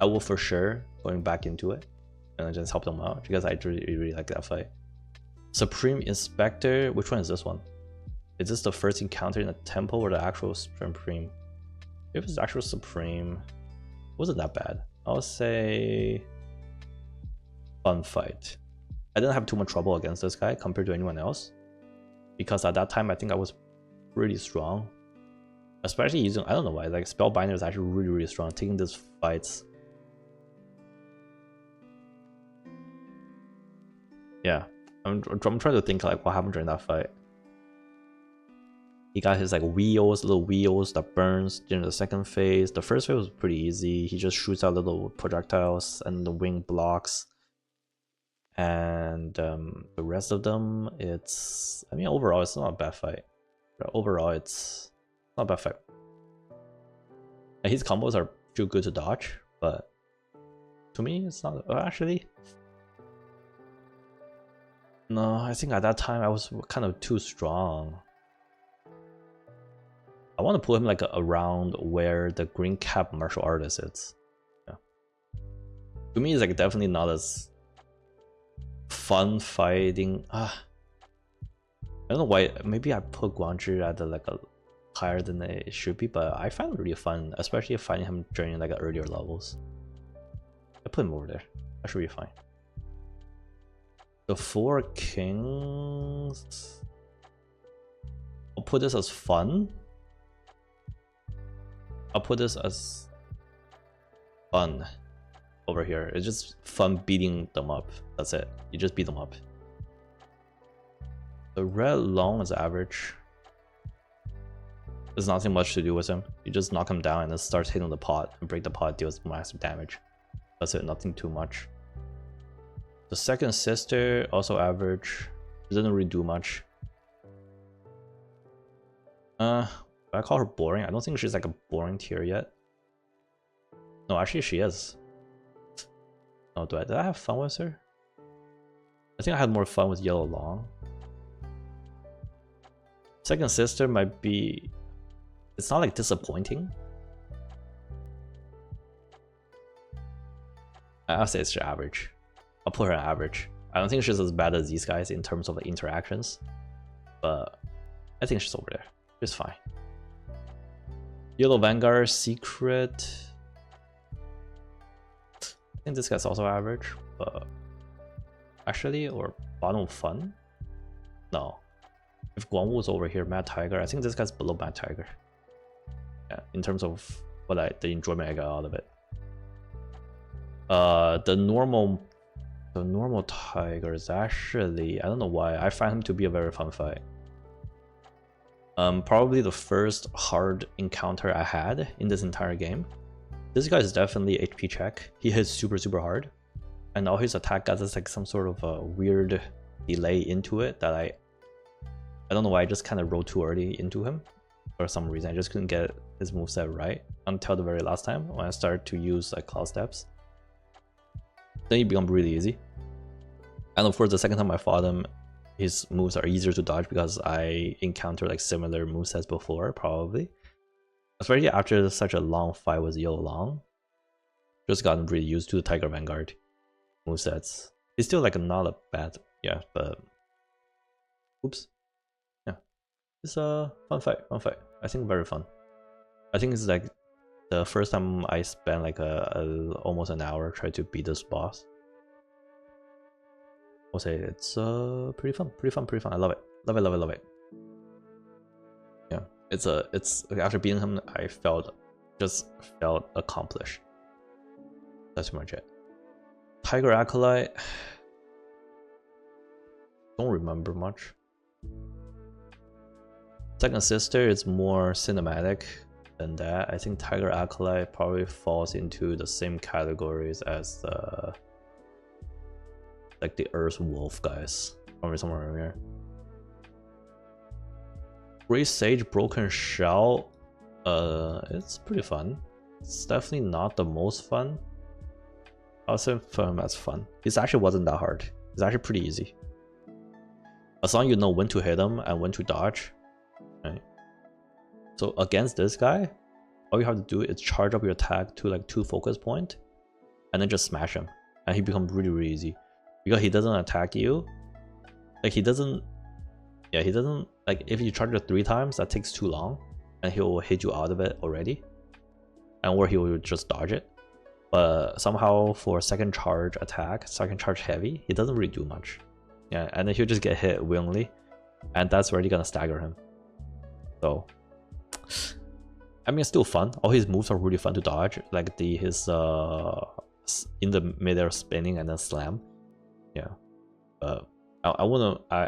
S1: I will for sure going back into it and just help them out, because I really like that fight. Supreme Inspector, which one is this one? Is this the first encounter in the temple or the actual Supreme? If it's the actual Supreme, it wasn't that bad. I'll say fun fight. I didn't have too much trouble against this guy compared to anyone else, because at that time I think I was pretty strong, especially using, I don't know why, like Spellbinder is actually really strong taking these fights. Yeah, I'm trying to think like what happened during that fight. He got his like little wheels that burns during the second phase. The first phase was pretty easy. He just shoots out little projectiles and the wing blocks. And the rest of them, overall it's not a bad fight. Overall, it's not a bad fight. And his combos are too good to dodge, but to me, it's not. Actually, no. I think at that time I was kind of too strong. I want to put him like around where the green cap martial artist is. Yeah. To me, it's like definitely not as fun fighting. I don't know why. Maybe I put Guangzhi at like a higher than it should be, but I find it really fun, especially finding him during like earlier levels. I put him over there. That should be fine. The 4 kings. I'll put this as fun. I'll put this as fun over here. It's just fun beating them up. That's it. You just beat them up. The red long is average. There's nothing much to do with him. You just knock him down and then starts hitting the pot and break the pot, deals massive damage. That's it, nothing too much. The second sister, also average. She doesn't really do much. I call her boring. I don't think she's like a boring tier yet. No, actually she is. No, did I have fun with her? I think I had more fun with Yellow Long. Second sister might be... It's not like disappointing. I'll say it's average. I'll put her at average. I don't think she's as bad as these guys in terms of the interactions, but I think she's over there. She's fine. Yellow Vanguard Secret. I think this guy's also average, but actually, or bottom fun? No. If Guangwu's over here, Mad Tiger, I think this guy's below Mad Tiger. Yeah, in terms of what the enjoyment I got out of it. The normal tiger is actually, I don't know why, I find him to be a very fun fight. Probably the first hard encounter I had in this entire game. This guy is definitely HP check. He hits super hard, and all his attack got this like some sort of a weird delay into it that I don't know why, I just kind of rolled too early into him for some reason. I just couldn't get his moveset right until the very last time when I started to use like Cloud Steps. Then he becomes really easy. And of course, the second time I fought him, his moves are easier to dodge because I encountered like similar movesets before, probably. Especially after such a long fight with Yellow Long. Just gotten really used to the Tiger Vanguard movesets. It's still like not a bad, yeah, but oops. Yeah. It's a fun fight. I think very fun. I think it's like the first time I spent like almost an hour trying to beat this boss. I'll say it's pretty fun. I love it. Yeah, it's after beating him, I just felt accomplished. That's pretty much it. Tiger Acolyte, don't remember much. Second sister is more cinematic than that. I think Tiger Acolyte probably falls into the same categories as the like the Earth Wolf guys, probably somewhere around here. Great Sage Broken Shell, it's pretty fun. It's definitely not the most fun. I'll say for him that's fun. It actually wasn't that hard. It's actually pretty easy. As long as you know when to hit him and when to dodge. Right. So against this guy, all you have to do is charge up your attack to like 2 focus point, and then just smash him, and he becomes really easy. Because he doesn't attack you, like he doesn't like, if you charge it 3 times, that takes too long, and he'll hit you out of it already, and or he will just dodge it. But somehow for second charge attack, second charge heavy, he doesn't really do much. Yeah, and then he'll just get hit willingly, and that's where you're gonna stagger him. So, I mean, it's still fun. All his moves are really fun to dodge, like his in the midair spinning and then slam. Yeah, I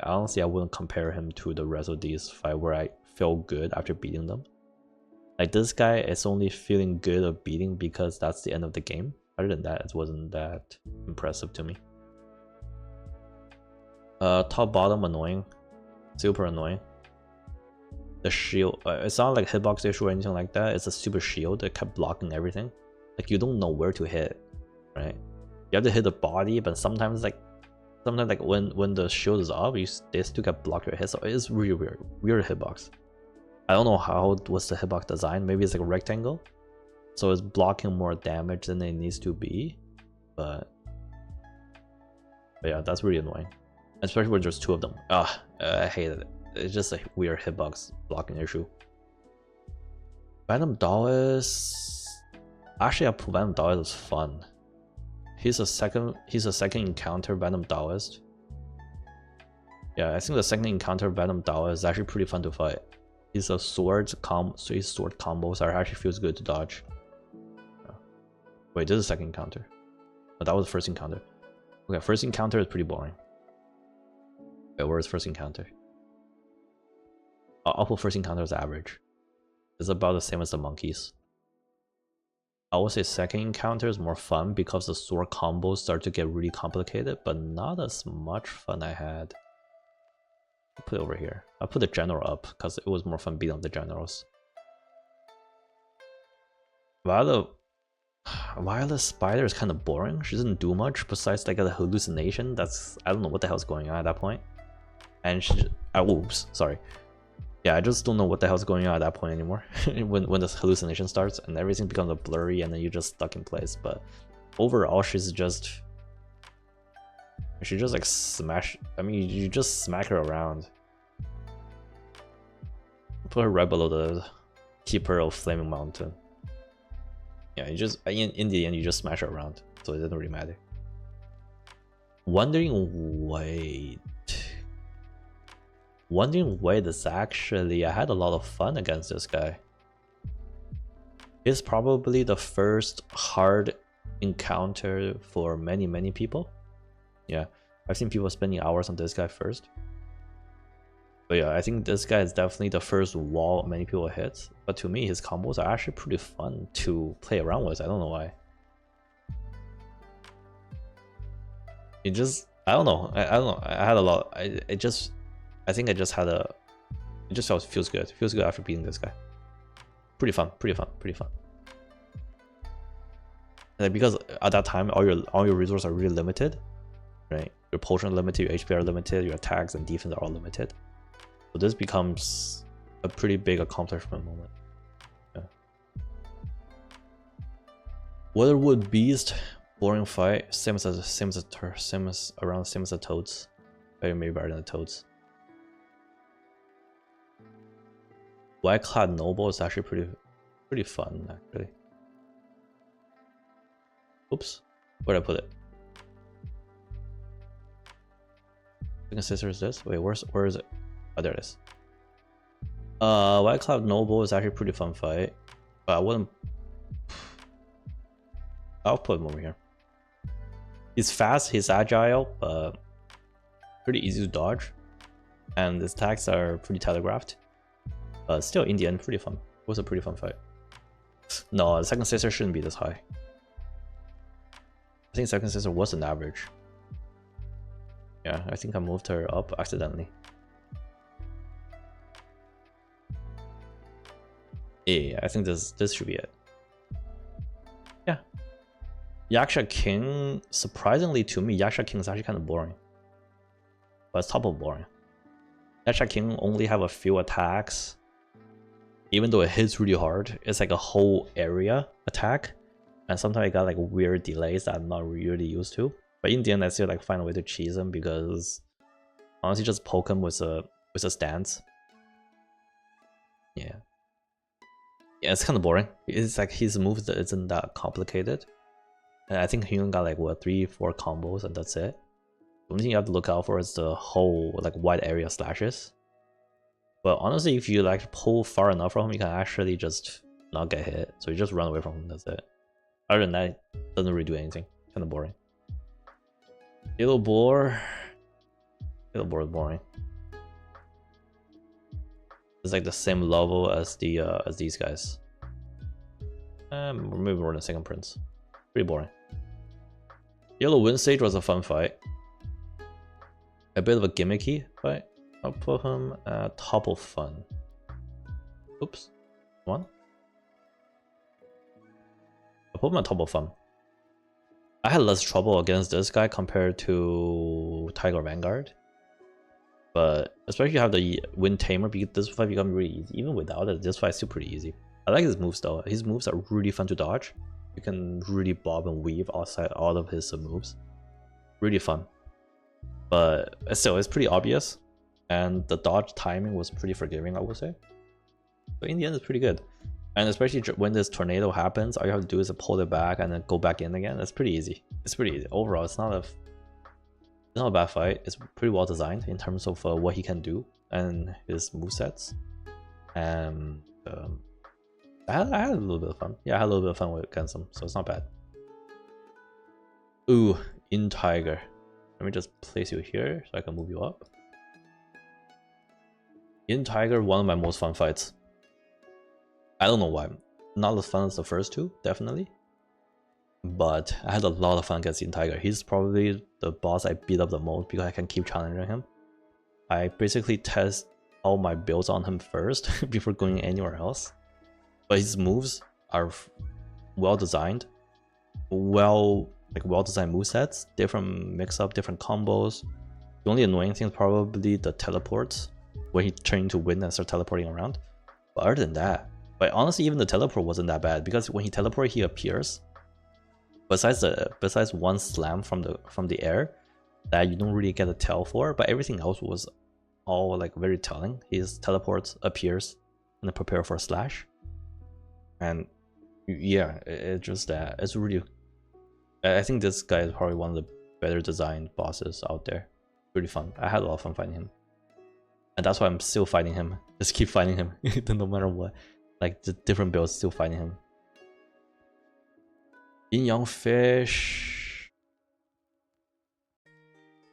S1: honestly wouldn't compare him to the rest of these fight where I feel good after beating them. Like this guy is only feeling good of beating because that's the end of the game. Other than that, it wasn't that impressive to me. Top bottom annoying, super annoying. the shield. It's not like hitbox issue or anything like that. It's a super shield that kept blocking everything. Like you don't know where to hit, right? You have to hit the body, but sometimes like when the shield is up, they still get block your hit. So it's really weird hitbox. I don't know how was the hitbox design. Maybe it's like a rectangle, so it's blocking more damage than it needs to be. But yeah, that's really annoying, especially when there's two of them. I hate it. It's just a weird hitbox blocking issue. Venom Taoist. Actually, I put Venom Taoist as fun. He's a second encounter Venom Taoist. Yeah, I think the second encounter Venom Taoist is actually pretty fun to fight. He's a sword three sword combos are actually feels good to dodge. Wait, this is the second encounter. Oh, that was the first encounter. Okay, first encounter is pretty boring. Wait, where's first encounter? I'll put first encounter as average. It's about the same as the monkeys. I would say second encounter is more fun because the sword combos start to get really complicated, but not as much fun I had. I'll put it over here. I'll put the general up because it was more fun beating up the generals. Violet Spider is kind of boring. She doesn't do much besides like a hallucination. That's, I don't know what the hell's going on at that point. And she, oops, sorry. Yeah, I just don't know what the hell's going on at that point anymore. when this hallucination starts and everything becomes a blurry and then you're just stuck in place. But overall, she just like smash. I mean, you just smack her around. Put her right below the keeper of Flaming Mountain. Yeah, you just in the end you just smash her around, so it doesn't really matter. Wandering Wade is actually, I had a lot of fun against this guy. It's probably the first hard encounter for many people. Yeah, I've seen people spending hours on this guy first. But yeah, I think this guy is definitely the first wall many people hit. But to me, his combos are actually pretty fun to play around with. I don't know why. It just, I don't know. I don't know. I had a lot. I think I just had a. It just feels good. Feels good after beating this guy. Pretty fun. Like, because at that time, all your resources are really limited, right? Your potion are limited, your HP are limited, your attacks and defense are all limited. So this becomes a pretty big accomplishment moment. Yeah. Weatherwood Beast, boring fight, same as the Toads. Maybe better than the Toads. White Clad Noble is actually pretty fun actually. Oops, where'd I put it? Second sister is this? Wait, where is it? Oh, there it is. White Cloud Noble is actually a pretty fun fight, but I wouldn't. I'll put him over here. He's fast, he's agile, but pretty easy to dodge, and his attacks are pretty telegraphed. But still, in the end, pretty fun. It was a pretty fun fight. No, the second sister shouldn't be this high. I think second sister was an average. Yeah, I think I moved her up accidentally. Yeah, I think this should be it. Yeah. Yaksha King, surprisingly to me, Yaksha King is actually kind of boring. But it's top of boring. Yaksha King only have a few attacks. Even though it hits really hard, it's like a whole area attack. And sometimes I got like weird delays that I'm not really used to. But in the end, I still like find a way to cheese him because honestly, just poke him with a stance. Yeah. Yeah, it's kind of boring. It's like his moves that isn't that complicated. And I think he only got like what 3-4 combos and that's it. The only thing you have to look out for is the whole like wide area slashes. But honestly, if you like pull far enough from him, you can actually just not get hit. So you just run away from him, that's it. Other than that, it doesn't really do anything. Kind of boring. Yellow Boar is boring. It's like the same level as the as these guys. Maybe more than Second Prince. Pretty boring. Yellow Wind Sage was a fun fight. A bit of a gimmicky fight. I'll put him at top of fun. Oops. One. I put him on top of fun. I had less trouble against this guy compared to Tiger Vanguard. But especially you have the Wind Tamer, because this fight becomes really easy. Even without it, this fight's still pretty easy. I like his moves though. His moves are really fun to dodge. You can really bob and weave outside all of his moves. Really fun. But still, it's pretty obvious. And the dodge timing was pretty forgiving, I would say. But in the end, it's pretty good. And especially when this tornado happens, all you have to do is pull it back and then go back in again. It's pretty easy. It's pretty easy. Overall, it's not a bad fight. It's pretty well designed in terms of what he can do and his movesets. And I had a little bit of fun. Yeah, I had a little bit of fun against him, so it's not bad. Ooh, in Tiger. Let me just place you here so I can move you up. In Tiger, one of my most fun fights. I don't know why. Not as fun as the first two, definitely. But I had a lot of fun against In Tiger. He's probably the boss I beat up the most because I can keep challenging him. I basically test all my builds on him first before going anywhere else. But his moves are well designed, well designed movesets, different mix up, different combos. The only annoying thing is probably the teleports, where he turned into wind and started teleporting around. But other than that, but honestly, even the teleport wasn't that bad because when he teleports, he appears. Besides one slam from the air that you don't really get a tell for, but everything else was all like very telling. His teleports, appears, and then prepare for a slash. And yeah, it's just that it's really. I think this guy is probably one of the better designed bosses out there. Really fun. I had a lot of fun fighting him, and that's why I'm still fighting him. Just keep fighting him, no matter what. Like the different builds, still fighting him. Yin Yang Fish.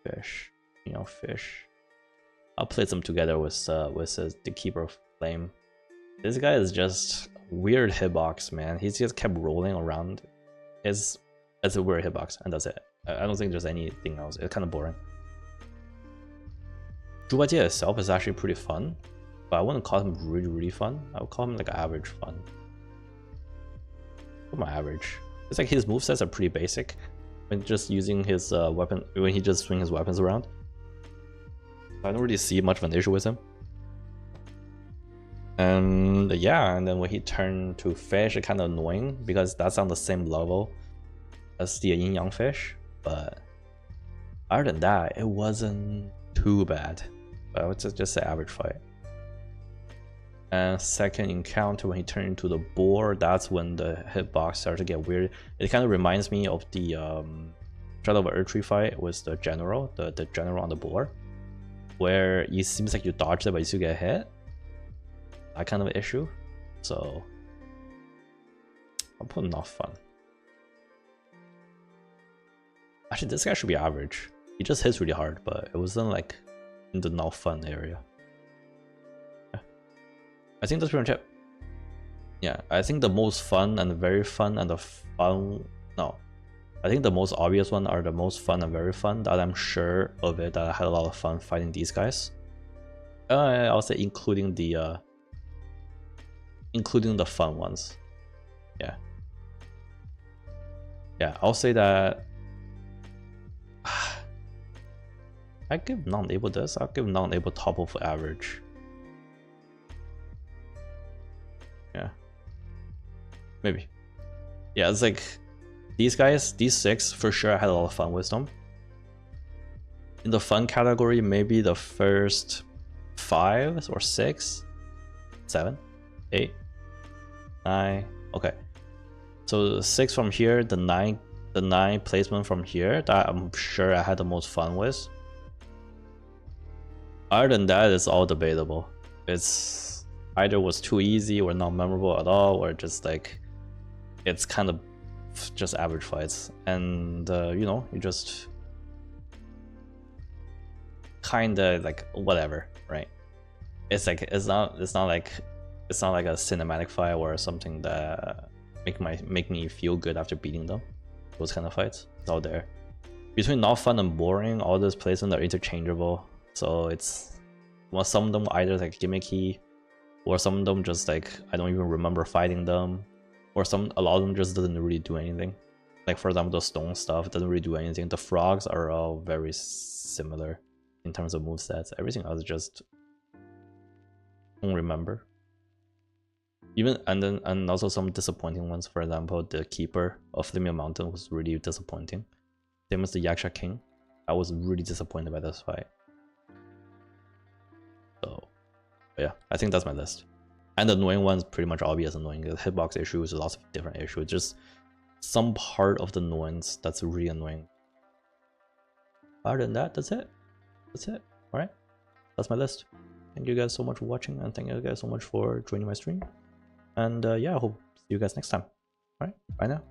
S1: Yin Yang Fish. I'll play them together with the Keeper of Flame. This guy is just weird hitbox, man. He's just kept rolling around. It's a weird hitbox, and that's it. I don't think there's anything else. It's kind of boring. Zhubajie itself is actually pretty fun, but I wouldn't call him really fun. I would call him like average fun. What's my average? It's like his movesets are pretty basic when just using his weapon, when he just swings his weapons around. I don't really see much of an issue with him. And yeah, and then when he turned to fish, it's kind of annoying because that's on the same level as the Yin Yang Fish. But other than that, it wasn't too bad. But I would just say average fight. And second encounter, when he turned into the boar, that's when the hitbox started to get weird. It kind of reminds me of the Shadow of Erdtree fight with the general, the general on the boar, where it seems like you dodge it but you still get hit. That kind of issue. So I'll put not fun. Actually, this guy should be average. He just hits really hard, but it wasn't like in the not fun area. I think that's pretty much it. Yeah, I think the most fun and very fun and the fun... No. I think the most obvious one are the most fun and very fun that I'm sure of it, that I had a lot of fun fighting these guys. I'll say including the fun ones. Yeah. Yeah, I'll say that... I give non-able this. I'll give non-able top of average. Yeah, maybe. Yeah, it's like these guys, these 6 for sure. I had a lot of fun with them. In the fun category, maybe the first 5 or 6, 7, 8, 9. Okay, so 6 from here, the 9 placement from here that I'm sure I had the most fun with. Other than that, it's all debatable. It's either was too easy or not memorable at all, or just like it's kind of just average fights. And you know, you just kind of like whatever, right? It's like it's not like a cinematic fight or something that make me feel good after beating them. Those kind of fights, it's all there. Between not fun and boring, all those placements are interchangeable. So it's, well, some of them either like gimmicky or some of them just like I don't even remember fighting them, or a lot of them just doesn't really do anything. Like for example, the stone stuff doesn't really do anything. The frogs are all very similar in terms of movesets. Everything else just don't remember. Even and also some disappointing ones. For example, the keeper of Limia Mountain was really disappointing. Same as the Yaksha King. I was really disappointed by this fight. So yeah, I think that's my list. And the annoying one's pretty much obvious annoying. The hitbox issues, lots of different issues. Just some part of the annoyance that's really annoying. Other than that, that's it. That's it. Alright. That's my list. Thank you guys so much for watching, and thank you guys so much for joining my stream. And yeah, I hope to see you guys next time. Alright, bye now.